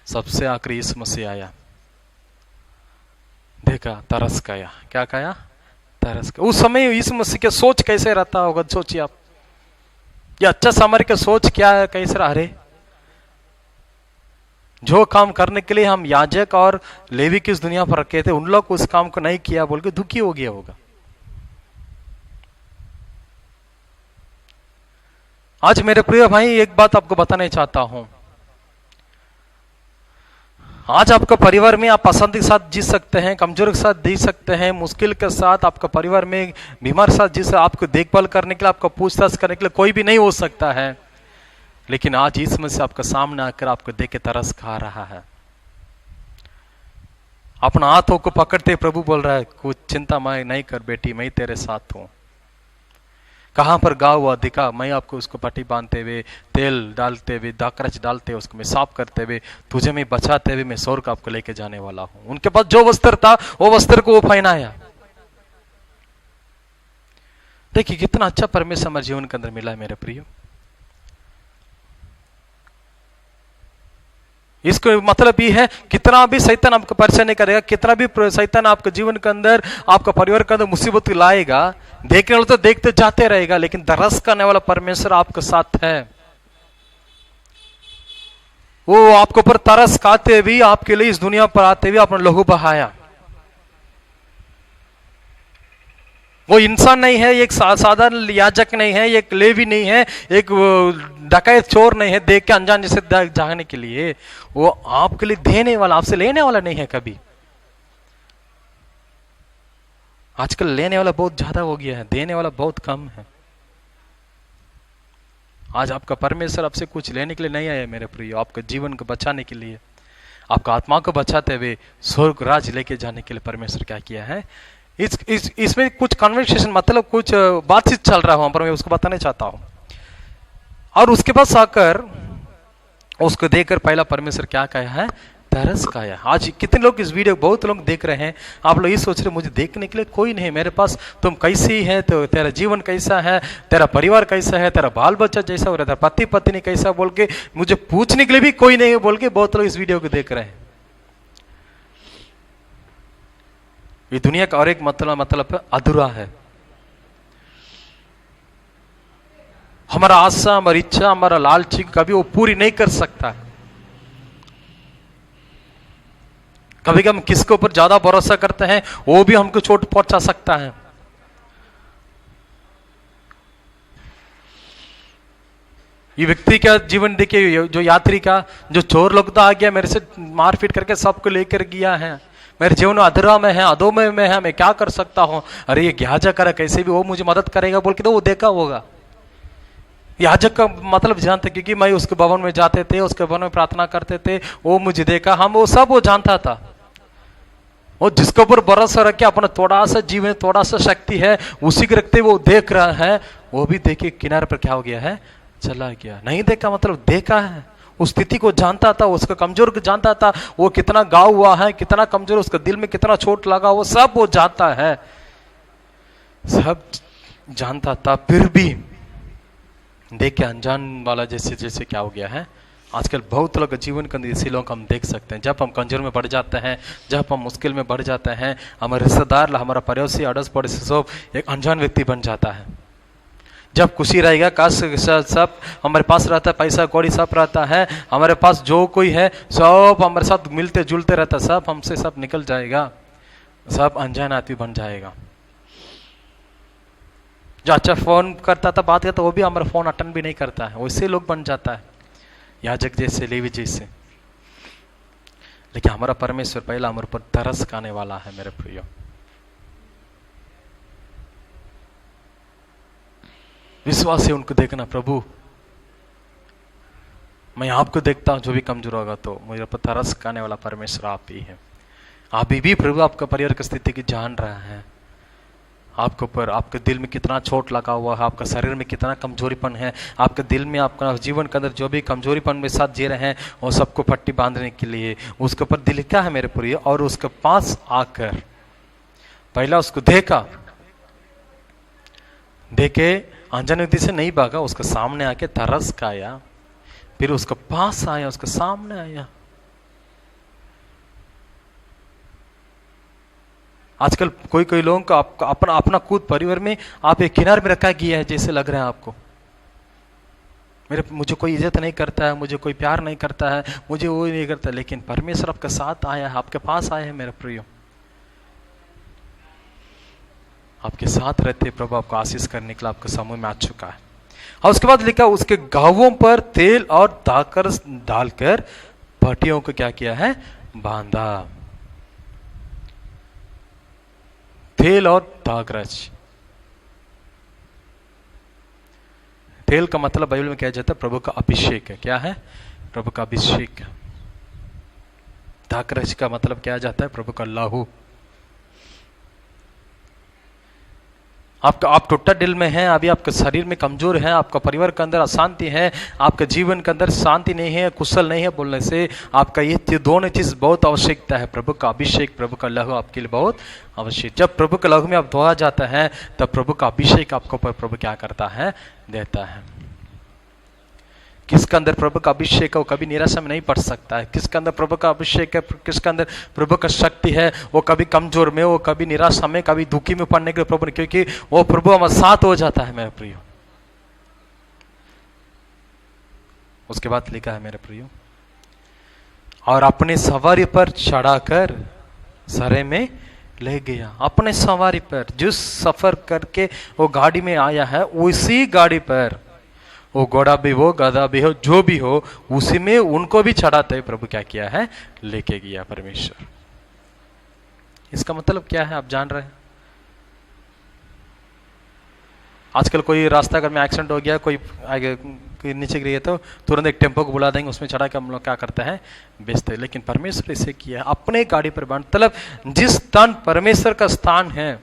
सबसे आखिरी यीशु मसीह आया, देखा, तरस खाया। क्या खाया, तरस खाया। उस समय यीशु मसीह के सोच कैसे रहता होगा, सोचिए आप। ये अच्छा सामर्थ का सोच क्या है, कैसे रहा, अरे जो काम करने के लिए हम याजक और लेवी किस दुनिया पर रखे थे, उन लोग उस काम को नहीं किया बोल के दुखी हो गया होगा। आज मेरे प्रिय भाई एक बात आपको बताना चाहता हूं, आज आपका परिवार में आप आसानी के साथ जी सकते हैं, कमजोर के साथ जी सकते हैं, मुश्किल के साथ आपका परिवार में बीमार के साथ जिसे आपको देखभाल करने के लिए, आपको पूछताछ करने के लिए कोई भी नहीं हो सकता है, लेकिन आज इसमें से आपका सामने आकर आपको देख के तरस खा रहा है। अपना हाथों को पकड़ते प्रभु बोल रहा है, कुछ चिंता मैं नहीं कर बेटी, मैं तेरे साथ हूं। कहां पर गाँव हुआ दिखा, मैं आपको उसको पट्टी बांधते हुए, तेल डालते हुए, दाकरच डालते हुए, उसको मैं साफ करते हुए, तुझे मैं बचाते हुए मैं स्वर्ग आपको लेके जाने वाला हूं। उनके पास जो वस्त्र था वो वस्त्र को वो पहनाया। देखिए कितना अच्छा परमेश्वर हमारे जीवन के अंदर मिला है मेरे प्रियो। इसको मतलब ये है, कितना भी शैतान आपको परेशानी करेगा, कितना भी शैतान आपके जीवन के अंदर, आपका परिवार के अंदर मुसीबत लाएगा, देखने वाला तो देखते जाते रहेगा, लेकिन तरस करने वाला परमेश्वर आपके साथ है। वो आपके ऊपर तरस खाते भी आपके लिए इस दुनिया पर आते हुए अपना लहू बहाया। वो इंसान नहीं है, एक साधारण याजक नहीं है, एक लेवी नहीं है, एक डकैत चोर नहीं है देख के अनजान जैसे जागने के लिए। वो आपके लिए देने वाला, आपसे लेने वाला नहीं है कभी। आजकल लेने वाला बहुत ज्यादा हो गया है, देने वाला बहुत कम है। आज आपका परमेश्वर आपसे कुछ लेने के लिए नहीं आया मेरे प्रियो, आपके जीवन को बचाने के लिए, आपका आत्मा को बचाते हुए स्वर्ग राज लेके जाने के लिए परमेश्वर क्या किया है। इसमें कुछ कन्वर्सेशन, मतलब कुछ बातचीत चल रहा हो, पर मैं उसको बताना चाहता हूं। और उसके पास आकर उसको देखकर पहला परमेश्वर क्या कहा है, तरस खाया। आज कितने लोग इस वीडियो, बहुत लोग देख रहे हैं, आप लोग ये सोच रहे मुझे देखने के लिए कोई नहीं मेरे पास, तुम कैसी है, तो तेरा जीवन कैसा है, तेरा परिवार कैसा है, तेरा बाल बच्चा जैसा हो रहा है, पति पत्नी कैसा, बोल के मुझे पूछने के लिए भी कोई नहीं है, बोल के बहुत लोग इस वीडियो को देख रहे हैं। ये दुनिया का और एक मतलब अधूरा है। हमारा आशा, हमारी इच्छा, हमारा लालची कभी वो पूरी नहीं कर सकता। कभी हम किसके ऊपर ज्यादा भरोसा करते हैं, वो भी हमको चोट पहुंचा सकता है। ये व्यक्ति का जीवन देखिए, जो यात्री का, जो चोर लोग तो आ गया, मेरे से मारपीट करके सबको लेकर गया है, मेरे जीवन अधूरा में है, अधोमय में है, मैं क्या कर सकता हूं। अरे ये याजक करे, कैसे भी वो मुझे मदद करेगा बोल के तो वो देखा होगा। याजक का मतलब जानते, क्योंकि मैं उसके भवन में जाते थे, उसके भवन में प्रार्थना करते थे, वो मुझे देखा, हम वो सब वो जानता था। वो जिसके ऊपर भरोसा रख के अपना थोड़ा सा जीवन, थोड़ा सा शक्ति है, उसी के रखते वो देख रहा है, वो भी देखिए किनारे पर क्या हो गया है, चला गया। नहीं देखा मतलब देखा है, उस स्थिति को जानता था, उसका कमजोर को जानता था, वो कितना गाँव हुआ है, कितना कमजोर, उसका दिल में कितना चोट लगा, वो सब वो जानता है, सब जानता था। फिर भी देख के अनजान वाला जैसे जैसे क्या हो गया है। आजकल बहुत लोग जीवन के अंदर इसी लोग हम देख सकते हैं, जब हम कमजोर में बढ़ जाते हैं, जब हम मुश्किल में बढ़ जाते हैं, हमारे रिश्तेदार, हमारा पड़ोसी, अड़ोस पड़ोसी सब एक अनजान व्यक्ति बन जाता है। जब खुशी रहेगा, काश सब हमारे पास रहता है, पैसा कौड़ी सब रहता है, हमारे पास जो कोई है सब हमारे साथ मिलते जुलते रहता है, सब हमसे सब निकल जाएगा, सब अनजान आदमी बन जाएगा। जो अच्छा फोन करता था, बात करता, वो भी हमारा फोन अटेंड भी नहीं करता है, वैसे लोग बन जाता है, याजक जैसे, लेवी जैसे। लेकिन हमारा परमेश्वर पहला हमारे ऊपर तरस खाने वाला है मेरे प्रियो। विश्वास से उनको देखना, प्रभु मैं आपको देखता हूं, जो भी कमजोर होगा तो मुझे ऊपर तरस खाने वाला परमेश्वर आप ही है। आप भी प्रभु आपका परिवार की स्थिति की जान रहा है, आपके ऊपर, आपके दिल में कितना चोट लगा हुआ है, आपका शरीर में कितना कमजोरीपन है, आपके दिल में, आपका जीवन के अंदर जो भी कमजोरीपन में साथ जी रहे हैं, वो सबको पट्टी बांधने के लिए उसके ऊपर दिल क्या है मेरे प्रिय। और उसके पास आकर पहला उसको देखा, देखे अनजान व्यक्ति से नहीं भागा, उसके सामने आके तरस खाया, फिर उसके पास आया, उसके सामने आया। आजकल कोई कोई लोगों का अपना अपना खुद परिवार में आप एक किनारे में रखा गया है, जैसे लग रहा है आपको, मुझे कोई इज्जत नहीं करता है, मुझे कोई प्यार नहीं करता है, मुझे वो नहीं करता। लेकिन परमेश्वर आपके साथ आया है, आपके पास आया है मेरे प्रियो, आपके साथ रहते प्रभु आपको आशीष करने के लिए आपके समूह में आ चुका है। और उसके बाद लिखा, उसके घावों पर तेल और दाकर डालकर पट्टियों को क्या किया है, बांधा। तेल और दागरज, तेल का मतलब बाइबल में क्या जाता है, प्रभु का अभिषेक है। क्या है, प्रभु का अभिषेक। दागरज का मतलब क्या जाता है, प्रभु का लहू। आप टूटा दिल में हैं, अभी आपके शरीर में कमजोर है, आपका परिवार के अंदर अशांति है, आपके जीवन के अंदर शांति नहीं है, कुशल नहीं है बोलने से, आपका ये दोनों चीज बहुत आवश्यकता है। प्रभु का अभिषेक, प्रभु का लहू आपके लिए बहुत आवश्यक। जब प्रभु के लहू में आप धोया जाता है, तब प्रभु का अभिषेक आपको पर प्रभु क्या करता है, देता है। किसके अंदर प्रभु का अभिषेक है वो कभी निराशा में नहीं पड़ सकता है। किसके अंदर प्रभु का अभिषेक है, किसके अंदर प्रभु का शक्ति है, वो कभी कमजोर में, वो कभी निराशा में, कभी दुखी में पड़ने के लिए प्रभु, क्योंकि वो प्रभु हमारे साथ हो जाता है मेरे प्रियो। उसके बाद लिखा है मेरे प्रियो, और अपनी सवारी पर चढ़ाकर सरे में ले गया। अपने सवारी पर, जिस सफर करके वो गाड़ी में आया है उसी गाड़ी पर, वो घोड़ा भी हो, गधा भी हो, जो भी हो, उसी में उनको भी चढ़ाते हुए प्रभु क्या किया है, लेके गया परमेश्वर। इसका मतलब क्या है आप जान रहे हैं? आजकल कोई रास्ता अगर में एक्सीडेंट हो गया, कोई आगे कोई नीचे गिर गया तो तुरंत एक टेम्पो को बुला देंगे, उसमें चढ़ा के हम लोग क्या करते हैं, बेचते हैं। लेकिन परमेश्वर इसे किया है, अपने गाड़ी पर बांध, मतलब जिस स्थान परमेश्वर का स्थान है,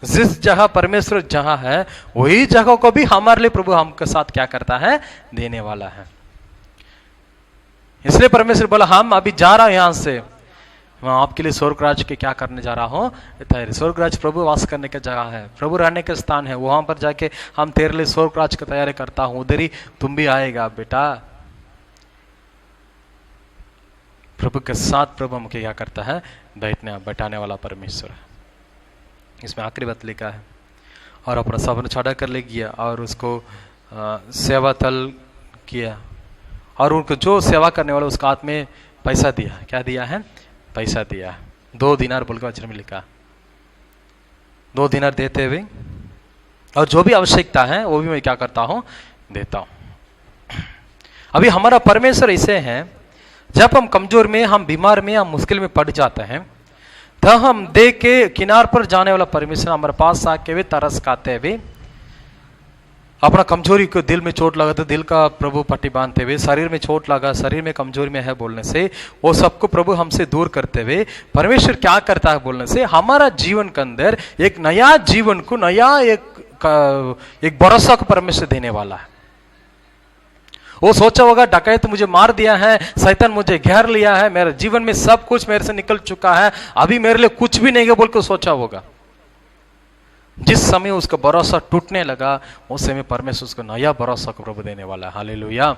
जिस जगह परमेश्वर जहां है, वही जगह को भी हमारे लिए प्रभु हमके साथ क्या करता है, देने वाला है। इसलिए परमेश्वर बोला हम अभी जा रहा हूं यहां से, मैं आपके लिए स्वर्ग राज्य के क्या करने जा रहा हूं। स्वर्ग राज्य प्रभु वास करने की जगह है, प्रभु रहने के स्थान है, वहां पर जाके हम तेरे लिए स्वर्ग राज्य की तैयारी करता हूं, उधर ही तुम भी आएगा बेटा। प्रभु के साथ प्रभु हमके क्या करता है, बैठाने वाला परमेश्वर है। इसमें आखिरी बात लिखा है, और अपना सफर चढ़ा कर ले गया और उसको सेवा तल किया, और उनको जो सेवा करने वाला उसका हाथ में पैसा दिया। क्या दिया है, पैसा दिया। 2 दिनार बोल के वचन में लिखा, 2 दिनार देते हुए, और जो भी आवश्यकता है वो भी मैं क्या करता हूं, देता हूं। अभी हमारा परमेश्वर ऐसे है, जब हम कमजोर में, हम बीमार में, हम मुश्किल में पड़ जाते हैं, तो हम देख के किनार पर जाने वाला परमेश्वर हमारे पास आके हुए तरस खाते हुए, अपना कमजोरी को, दिल में चोट लगा तो दिल का प्रभु पट्टी बांधते हुए, शरीर में चोट लगा, शरीर में कमजोरी में है बोलने से, वो सबको प्रभु हमसे दूर करते हुए परमेश्वर क्या करता है बोलने से, हमारा जीवन के अंदर एक नया जीवन को, नया एक भरोसा को परमेश्वर देने वाला है। वो सोचा होगा डकैत मुझे मार दिया है, शैतान मुझे घेर लिया है, मेरे जीवन में सब कुछ मेरे से निकल चुका है, अभी मेरे लिए कुछ भी नहीं है बोल के सोचा होगा। जिस समय उसका भरोसा टूटने लगा, उस समय परमेश्वर उसको नया भरोसा को प्रभु देने वाला है। हालेलुया।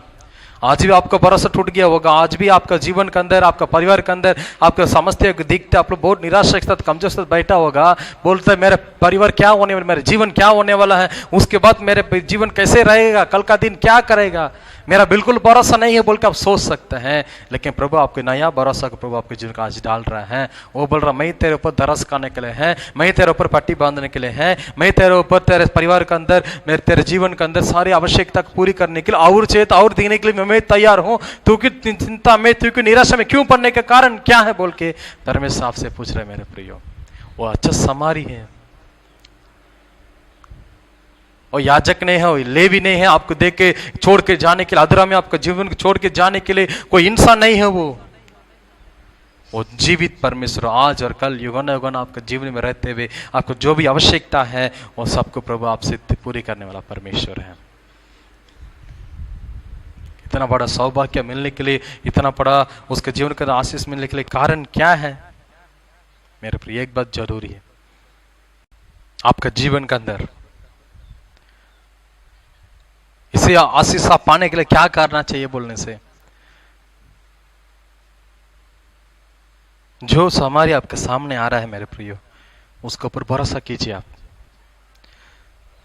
आज भी आपका भरोसा टूट गया होगा, आज भी आपका जीवन के अंदर, आपका परिवार के अंदर, आपका समझते दिखते आप लोग बहुत निराश के साथ, कमजोर साथ बैठा होगा, बोलते मेरा परिवार क्या होने वाला, मेरा जीवन क्या होने वाला है, उसके बाद मेरे जीवन कैसे रहेगा, कल का दिन क्या करेगा, मेरा बिल्कुल भरोसा नहीं है बोल के आप सोच सकते हैं। लेकिन प्रभु आपके नया भरोसा को प्रभु आपके जीवन का आज डाल रहा है। वो बोल रहा मैं तेरे ऊपर दरस खाने के लिए है, मैं तेरे ऊपर पट्टी बांधने के लिए है, मैं तेरे ऊपर, तेरे परिवार के अंदर, मेरे तेरे जीवन के अंदर सारी आवश्यकता पूरी करने के लिए, और चेत और देने के लिए मैं तैयार हूं। तू की चिंता में, तू की निराशा में क्यों पड़ने का कारण क्या है बोल के परमेश्वर आपसे पूछ रहे मेरे प्रियो। वो अच्छा समारी है, और याजक नहीं है, और लेवी नहीं है, आपको देख के छोड़ के जाने के लिए, अधरा में आपका जीवन को छोड़ के जाने के लिए कोई इंसान नहीं है। वो जीवित परमेश्वर आज और कल युगन युगन आपके जीवन में रहते हुए आपको जो भी आवश्यकता है वो सबको प्रभु आपसे पूरी करने वाला परमेश्वर है। इतना बड़ा सौभाग्य मिलने के लिए, इतना बड़ा उसके जीवन का आशीष मिलने के लिए कारण क्या है मेरे प्रिय? एक बात जरूरी है, आपका जीवन के अंदर इसे आशीष आप पाने के लिए क्या करना चाहिए बोलने से, जो हमारे आपके सामने आ रहा है मेरे प्रियो, उसके ऊपर भरोसा कीजिए। आप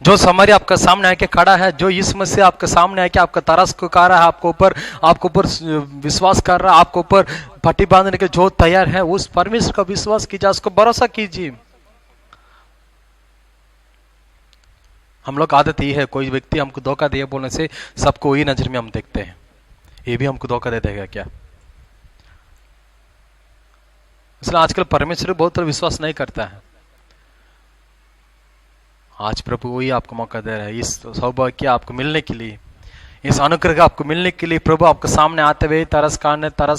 जो हमारे आपका सामने आके खड़ा है, जो इस मसीह आपके सामने आके आपका तरस को कर रहा है, आपको ऊपर विश्वास कर रहा है, आपको ऊपर पट्टी बांधने के जो तैयार है, उस परमेश्वर का विश्वास कीजिए, उसको भरोसा कीजिए। हम लोग आदत ये है, कोई व्यक्ति हमको धोखा दिया बोलने से सबको वही नजर में हम देखते हैं, ये भी हमको धोखा दे देगा क्या। इसलिए आजकल परमेश्वर बहुत विश्वास नहीं करता है। आज प्रभु वही आपको मौका दे रहा है, इस सौभाग्य आपको मिलने के लिए, इस अनुग्रह आपको मिलने के लिए। प्रभु आपके सामने आते हुए, तरस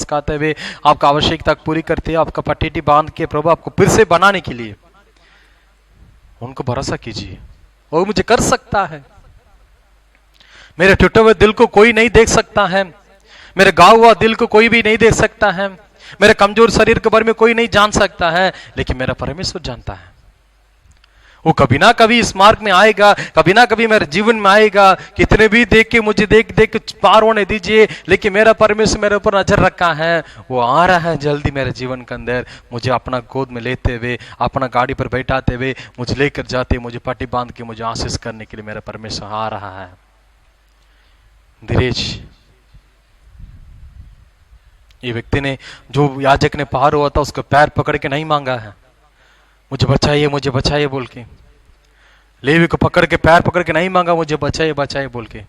खाते हुए, आपका आवश्यकता पूरी करते हुए, आपका पट्टी बांध के प्रभु आपको फिर से बनाने के लिए उनको भरोसा कीजिए, वो मुझे कर सकता है। मेरे टूटे हुए दिल को कोई नहीं देख सकता है, मेरे गाँव हुआ दिल को कोई भी नहीं देख सकता है, मेरे कमजोर शरीर के बारे में कोई नहीं जान सकता है, लेकिन मेरा परमेश्वर जानता है। वो कभी ना कभी इस मार्ग में आएगा, कभी ना कभी मेरे जीवन में आएगा। कितने भी देख के मुझे देख देख के पार होने दीजिए, लेकिन मेरा परमेश्वर मेरे ऊपर नजर रखा है, वो आ रहा है जल्दी मेरे जीवन के अंदर, मुझे अपना गोद में लेते हुए, अपना गाड़ी पर बैठाते हुए, मुझे लेकर जाते, मुझे पट्टी बांध के मुझे आशीष करने के लिए मेरा परमेश्वर आ रहा है। धीरेज, ये व्यक्ति ने, जो याजक ने पार हुआ था, उसका पैर पकड़ के नहीं मांगा है मुझे बचाइए बोल के। लेवी को पकड़ के पैर पकड़ के नहीं मांगा मुझे बचाइए बोल के,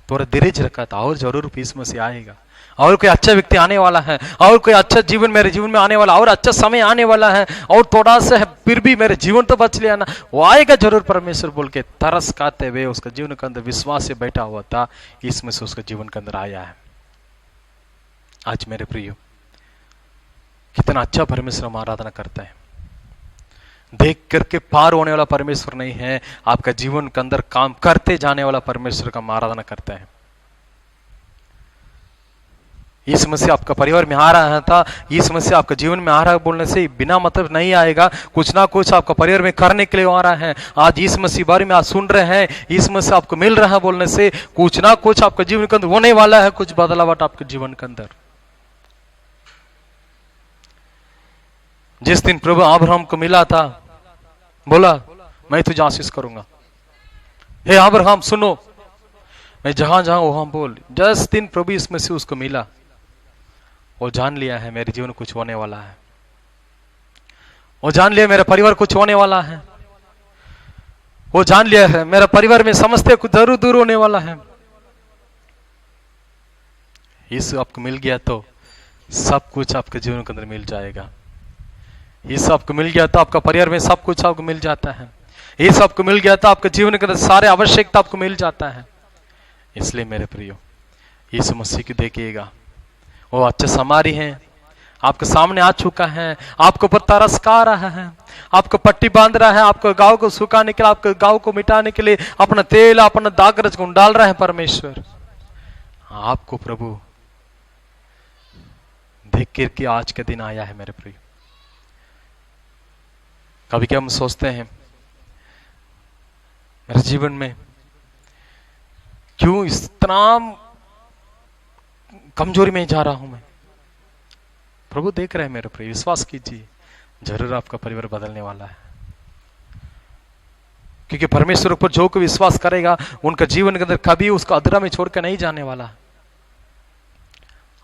थोड़ा धीरज रखा था। और जरूर यीशु मसीह आएगा, और कोई अच्छा व्यक्ति आने वाला है, और कोई अच्छा जीवन मेरे जीवन में आने वाला, और अच्छा समय आने वाला है, और थोड़ा सा है फिर भी मेरे जीवन तो बच लिया ना, वो आएगा जरूर परमेश्वर बोल के तरस खाते हुए उसका जीवन के अंदर विश्वास से बैठा हुआ था। यीशु मसीह उसका जीवन के अंदर आया है। आज मेरे प्रियो, कितना अच्छा परमेश्वर हम आराधना करते हैं। देख करके पार होने वाला परमेश्वर नहीं है, आपका जीवन के अंदर काम करते जाने वाला परमेश्वर का हम आराधना करते हैं। यीशु मसीह आपका परिवार में आ रहा था, यीशु मसीह आपका जीवन में आ रहा है बोलने से बिना मतलब नहीं आएगा, कुछ ना कुछ आपका परिवार में करने के लिए आ रहा है। आज यीशु मसीह बारे में आज सुन रहे हैं, यीशु मसीह आपको मिल रहा है बोलने से कुछ ना कुछ आपका जीवन के अंदर होने वाला है, कुछ बदलावट आपके जीवन के अंदर। जिस दिन प्रभु अब्राहम को मिला था, बोला मैं तुझे आशीष करूंगा, हे अब्राहम सुनो, मैं जहां जाऊं वहां बोल। जिस दिन प्रभु यीशु मसीह उसको मिला, वो जान लिया है मेरे जीवन कुछ होने वाला है, वो जान लिया मेरा परिवार कुछ होने वाला है, वो जान लिया है मेरा परिवार में समस्या कुछ जरूर दूर होने वाला है। यीशु आपको मिल गया तो सब कुछ आपके जीवन के अंदर मिल जाएगा। ये सब आपको मिल गया तो आपका परिवार में सब कुछ आपको मिल जाता है। ये सब आपको मिल गया तो आपके जीवन के अंदर सारे आवश्यकता आपको मिल जाता है। इसलिए मेरे प्रियो, यीशु मसीह को देखिएगा, वो अच्छे समारी हैं, आपके सामने आ चुका है, आपके ऊपर तरस खा रहा है, आपको पट्टी बांध रहा है, आपको गांव को सुखाने के लिए, आपके गांव को मिटाने के लिए अपना तेल अपना दागरज को डाल रहा है परमेश्वर। आपको प्रभु देख करके आज के दिन आया है मेरे प्रियो। कभी क्या हम सोचते हैं मेरे जीवन में क्यों इतना कमजोरी में जा रहा हूं मैं। प्रभु देख रहे हैं मेरे प्रिय, विश्वास कीजिए, जरूर आपका परिवार बदलने वाला है। क्योंकि परमेश्वर पर जो कोई विश्वास करेगा उनका जीवन के अंदर कभी उसको अधूरा में छोड़कर नहीं जाने वाला।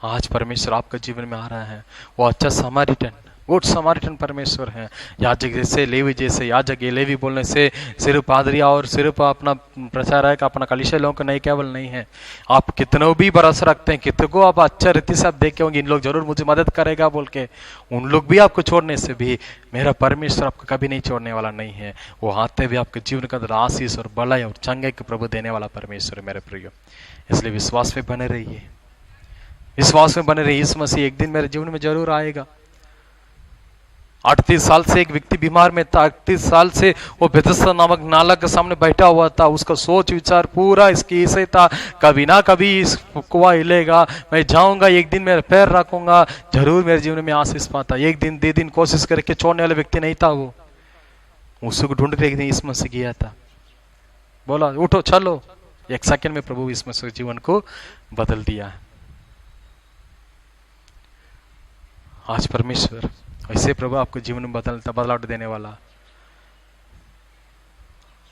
आज परमेश्वर आपका जीवन में आ रहा है, वो अच्छा समारिटन, गुड समारिटन परमेश्वर है। याजक जैसे लेवी जैसे याजक, ये लेवी बोलने से सिर्फ पादरिया और सिर्फ अपना प्रचारक अपना कलीसिया लोगों को नहीं, केवल नहीं है, आप कितनों भी भरोसा रखते हैं, कितनों को आप अच्छा रीति से आप देखे होंगे इन लोग जरूर मुझे मदद करेगा बोल के, उन लोग भी आपको छोड़ने से भी मेरा परमेश्वर आपको कभी नहीं छोड़ने वाला नहीं है। वो आते हुए आपके जीवन के अंदर आशीष और भलाई और चंगाई को प्रभु देने वाला परमेश्वर है मेरे प्रियो। इसलिए विश्वास में बने रहिए, विश्वास में बने रहिए। यीशु मसीह एक दिन मेरे जीवन में जरूर आएगा। 38 साल से एक व्यक्ति बीमार में था, 38 साल से वो बेथस्दा नामक नाला के सामने बैठा हुआ था। उसका सोच विचार पूरा इसकी ऐसे था, कभी ना कभी इस कुआं हिलेगा, मैं जाऊंगा, एक दिन मेरा पैर रखूंगा, जरूर मेरे जीवन में आशीष पाता। एक दिन 2 दिन कोशिश करके छोड़ने वाला व्यक्ति नहीं था वो, उसको ढूंढ के एक दिन यीशु मसीह गया था, बोला उठो चलो, 1 सेकंड में प्रभु यीशु मसीह जीवन को बदल दिया। आज परमेश्वर ऐसे प्रभु आपको जीवन में बदलाव देने वाला।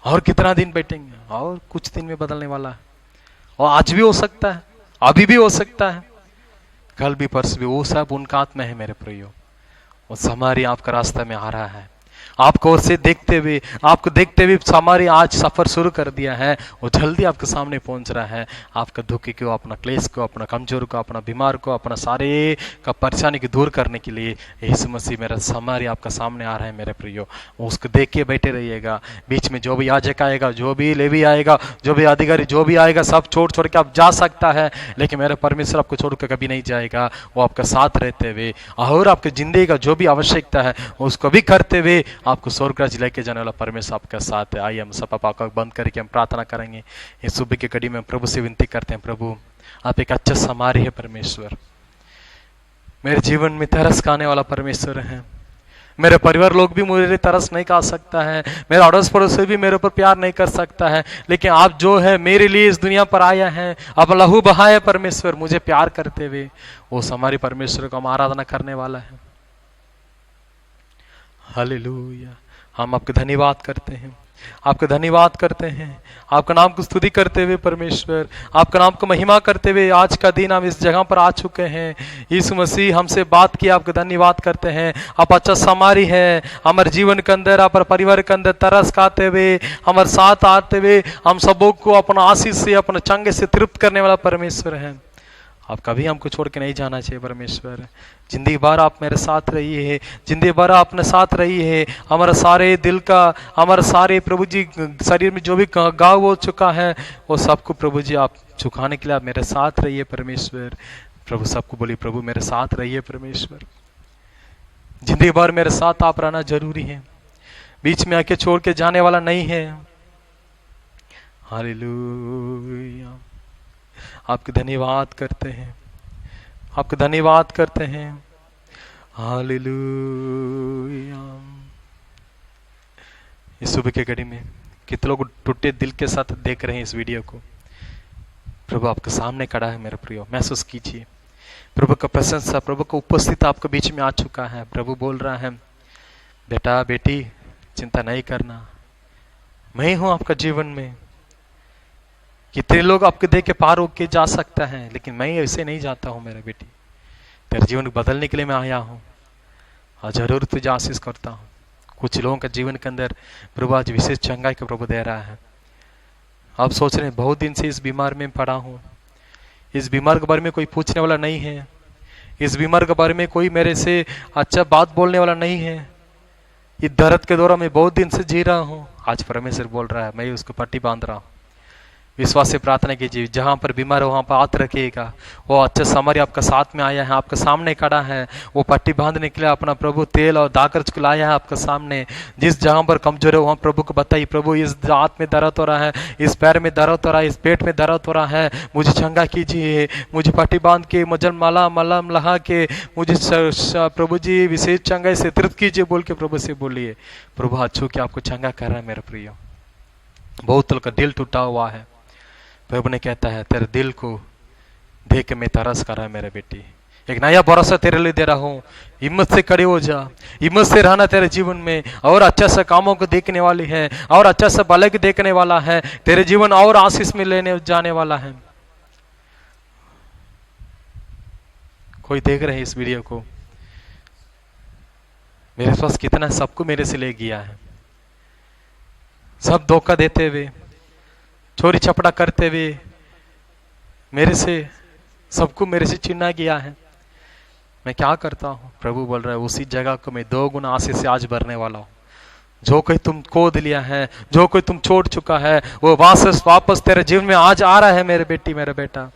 और कितना दिन बैठेंगे, और कुछ दिन में बदलने वाला है। और आज भी हो सकता है, अभी भी हो सकता है, कल भी परसों भी, वो सब उनका आत्मा है मेरे प्रियो। वो समारी आपका रास्ता में आ रहा है, आपको ओर से देखते हुए, आपको देखते हुए समारी आज सफर शुरू कर दिया है। वो जल्दी आपके सामने पहुंच रहा है, आपका दुख को, अपना क्लेश को, अपना कमजोर को, अपना बीमार को, अपना सारे का परेशानी को दूर करने के लिए यीशु मसीह मेरा समारी आपका सामने आ रहा है मेरे प्रियो। उसको देख के बैठे रहिएगा। बीच में जो भी याजक आएगा, जो भी लेवी आएगा, जो भी अधिकारी जो भी आएगा, सब छोड़ छोड़ के आप जा सकता है, लेकिन मेरा परमेश्वर आपको छोड़ कर कभी नहीं जाएगा। वो आपका साथ रहते हुए और आपके जिंदगी का जो भी आवश्यकता है उसको भी करते हुए आपको स्वर्ग राज्य लेके जाने वाला परमेश्वर आपका साथ है। आइए हम सब आंखों बंद करके हम प्रार्थना करेंगे। इस सुबह की घड़ी में प्रभु से विनती करते हैं, प्रभु आप एक अच्छा समारी है परमेश्वर, मेरे जीवन में तरस खाने वाला परमेश्वर है। मेरे परिवार लोग भी मुझे तरस नहीं खा सकता है, मेरा अड़ोस पड़ोस भी मेरे ऊपर प्यार नहीं कर सकता है, लेकिन आप जो है मेरे लिए इस दुनिया पर आया है, अब लहू बहाए परमेश्वर मुझे प्यार करते हुए, वो हमारे परमेश्वर को हम आराधना करने वाला है। हालेलुया। हम आपके धन्यवाद करते हैं, आपका धन्यवाद करते हैं, आपका नाम को स्तुति करते हुए परमेश्वर, आपका नाम को महिमा करते हुए आज का दिन हम इस जगह पर आ चुके हैं। यीशु मसीह हमसे बात किया, आपका धन्यवाद करते हैं। आप अच्छा समारी है, हमारे जीवन के अंदर, हमारे परिवार के अंदर तरस खाते हुए, हमारे साथ आते हुए हम सबों को अपना आशीष से, अपने चंगे से तृप्त करने वाला परमेश्वर है। आप कभी हमको छोड़ के नहीं जाना चाहिए परमेश्वर। जिंदगी भर आप मेरे साथ रही है, जिंदगी भर आप अपने साथ रही है। हमारा सारे दिल का, हमारे सारे प्रभु जी शरीर में जो भी घाव हो चुका है वो सबको प्रभु जी आप चुकाने के लिए आप मेरे साथ रहिए परमेश्वर। प्रभु सबको बोलिए प्रभु मेरे साथ रहिए परमेश्वर। जिंदगी भर मेरे साथ आप रहना जरूरी है, बीच में आके छोड़ के जाने वाला नहीं है। हालेलुया। आपके धन्यवाद करते हैं, आपके धन्यवाद करते हैं। हालेलुया। इस सुबह के घड़ी में कितने लोग टूटे दिल के साथ देख रहे हैं इस वीडियो को। प्रभु आपके सामने खड़ा है मेरे प्रियो, महसूस कीजिए प्रभु का प्रशंसा, प्रभु का उपस्थित आपके बीच में आ चुका है। प्रभु बोल रहा है बेटा बेटी चिंता नहीं करना, मैं हूं आपका जीवन में। कितने लोग आपके देख के पार होके जा सकता है, लेकिन मैं ऐसे नहीं जाता हूं मेरे बेटी। तेरे जीवन को बदलने के लिए मैं आया हूं और जरूर तुझे आशीष करता हूं। कुछ लोगों का जीवन के अंदर प्रभु आज विशेष चंगाई का प्रभु दे रहा है। आप सोच रहे हैं बहुत दिन से इस बीमार में पड़ा हूं, इस बीमार के बारे में कोई पूछने वाला नहीं है, इस बीमार के बारे में कोई मेरे से अच्छा बात बोलने वाला नहीं है, इस दर्द के दौरान मैं बहुत दिन से जी रहा हूं। आज परमेश्वर बोल रहा है मैं उसको पट्टी बांध रहा हूं। विश्वास से प्रार्थना कीजिए, जहां पर बीमार हो वहां पर हाथ रखिएगा। वो अच्छा समरी आपका साथ में आया है, आपके सामने खड़ा है, वो पट्टी बांधने के लिए अपना प्रभु तेल और दाकर लाया है आपके सामने। जिस जहां पर कमजोर है वहां प्रभु को बताइए प्रभु इस हाथ में दर्द हो रहा है, इस पैर में दर्द हो रहा है, इस पेट में दर्द हो रहा है, मुझे चंगा कीजिए, मुझे पट्टी बांध के मुझे मलम लगा के मुझे प्रभु जी विशेष चंगाई से तृप्त कीजिए बोल के प्रभु से बोलिए। प्रभु हाथ छू के आपको चंगा कर रहा है मेरे प्रियो। बहुत लोग का दिल टूटा हुआ है, प्रभु ने कहता है तेरे दिल को देख के मैं तरस कर रहा है मेरे बेटी, एक नया भरोसा तेरे लिए दे रहा हूँ। हिम्मत से खड़े हो जा, हिम्मत से रहना तेरे जीवन में, और अच्छा सा कामों को देखने वाली है, और अच्छा सा भले को देखने वाला है, तेरे जीवन और आशीष में लेने जाने वाला है। कोई देख रहे हैं इस वीडियो को, मेरे पास कितना सबको मेरे से ले गया है, सब धोखा देते हुए, चोरी छपड़ा करते हुए मेरे से सबको मेरे से छीना गया है। मैं क्या करता हूँ? प्रभु बोल रहा है उसी जगह को मैं 2 गुना आशीष से आज भरने वाला हूँ। जो कोई तुम खोद लिया है, जो कोई तुम छोड़ चुका है, वो वापस तेरे जीवन में आज आ रहा है मेरे बेटी मेरा बेटा।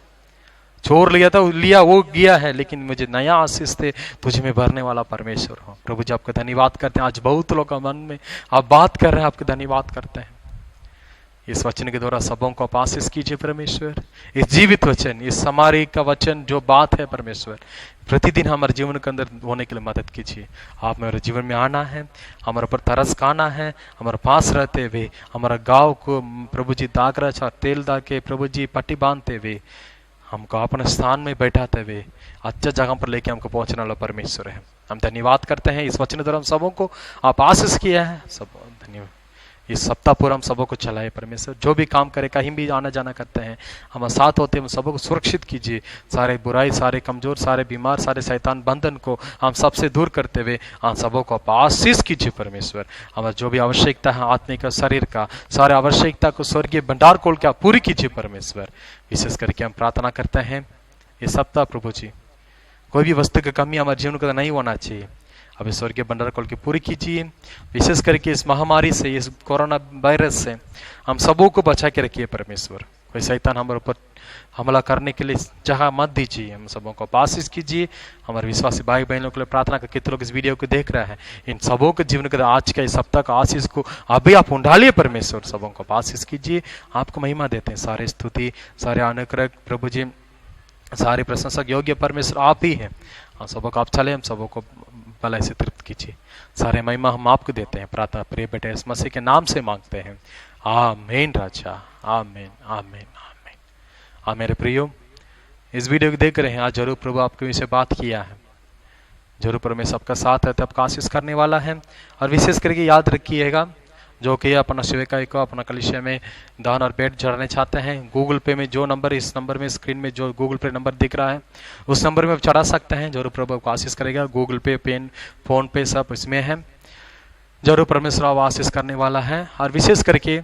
छोड़ लिया था लिया वो गया है, लेकिन मुझे नया आशीष थे तुझे मैं भरने वाला परमेश्वर हूँ। प्रभु जी आपका धन्यवाद करते हैं। आज बहुत लोग का मन में आप बात कर रहे हैं, आपका धन्यवाद करते हैं। इस वचन के द्वारा सबों को आप आशीष कीजिए परमेश्वर। इस जीवित वचन, इस समारी का वचन जो बात है परमेश्वर, प्रतिदिन हमारे जीवन के अंदर होने के लिए मदद कीजिए। आप मेरे जीवन में आना है, हमारे ऊपर तरस खाना है, हमारे पास रहते हुए हमारा गाँव को प्रभु जी दाग रचा तेल दा के प्रभु जी पट्टी बांधते हुए हमको अपने स्थान में बैठाते हुए अच्छा जगह पर लेके हमको पहुंचने वाला परमेश्वर है। हम धन्यवाद करते हैं। इस वचन द्वारा हम सबों को आप आशीष किया है। सब धन्यवाद। इस सप्ताह पूरा हम सबों को चलाए परमेश्वर। जो भी काम करे, कहीं भी आना जाना करते हैं, हमारे साथ होते हैं, हम सबों को सुरक्षित कीजिए। सारे बुराई, सारे कमजोर, सारे बीमार, सारे शैतान बंधन को हम सबसे दूर करते हुए हम सबों को आप आशीष कीजिए परमेश्वर। हमारा जो भी आवश्यकता है आत्मिक शरीर का, सारे आवश्यकता को स्वर्गीय भंडार खोल के आप पूरी कीजिए परमेश्वर। विशेष करके हम प्रार्थना करते हैं ये सप्ताह प्रभु जी कोई भी वस्तु की कमी हमारे जीवन का नहीं होना चाहिए। अब इस स्वर्गीय भंडार खोल के पूरी कीजिए। विशेष करके इस महामारी से, इस कोरोना वायरस से हम सबों को बचा के रखिए परमेश्वर। कोई शैतान हमारे ऊपर हमला करने के लिए जगह मत दीजिए। हम सबों को आशीष कीजिए। हमारे विश्वासी भाई बहनों के लिए प्रार्थना कर, कितने लोग इस वीडियो को देख रहे हैं, इन सबों के जीवन के आज का इस सप्ताह का आशीष को अभी आप उंडालिए परमेश्वर। सबों को आशीष कीजिए। आपको महिमा देते हैं। सारे स्तुति, सारे अनुग्रह प्रभु जी, सारे प्रशंसक योग्य परमेश्वर आप ही हैं। हम सबों को आप चले, हम सबों को भलाई से तृप्त कीजिए। सारे महिमा हम आपको देते हैं, प्रार्थना प्रिय बेटे इस मसीह के नाम से मांगते हैं, आमीन राजा, आमीन आमीन आमीन। हाँ मेरे प्रियो, इस वीडियो को देख रहे हैं, आज जरूर प्रभु आपके विषय बात किया है, जरूर परमेश्वर आपका साथ है, तो आपका आशीष करने वाला है। और विशेष करके याद रखिएगा, जो कि अपना सेवकाई को अपना कलीसिया में दान और भेंट चढ़ाने चाहते हैं, गूगल पे में जो नंबर, इस नंबर में स्क्रीन में जो गूगल पे नंबर दिख रहा है, उस नंबर में आप चढ़ा सकते हैं। जरूर प्रभु आपको आशीष करेगा। गूगल पे, पेन, फोन पे सब इसमें है। जरूर परमेश्वर आप आशीष करने वाला है। और विशेष करके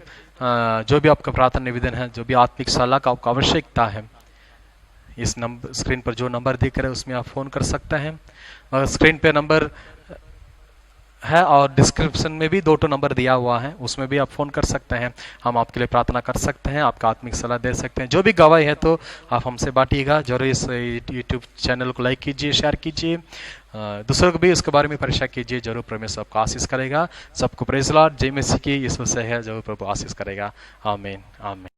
जो भी आपका प्रार्थना निवेदन है, जो भी आत्मिक सलाह का आपको आवश्यकता है, इस नंबर, स्क्रीन पर जो नंबर दिख रहा है उसमें आप फ़ोन कर सकते हैं। और स्क्रीन पे नंबर है और डिस्क्रिप्शन में भी 2 नंबर दिया हुआ है, उसमें भी आप फ़ोन कर सकते हैं। हम आपके लिए प्रार्थना कर सकते हैं, आपका आत्मिक सलाह दे सकते हैं। जो भी गवाही है तो आप हमसे बांटिएगा। जरूर इस यूट्यूब चैनल को लाइक कीजिए, शेयर कीजिए, दूसरों को भी इसके बारे में परीक्षा कीजिए। जरूर परमेश्वर आपको आशीष करेगा। सबको प्रेज़ लॉर्ड, जय मसीह की। इस विषय है जरूर प्रभु आशीष करेगा। आमीन आमीन।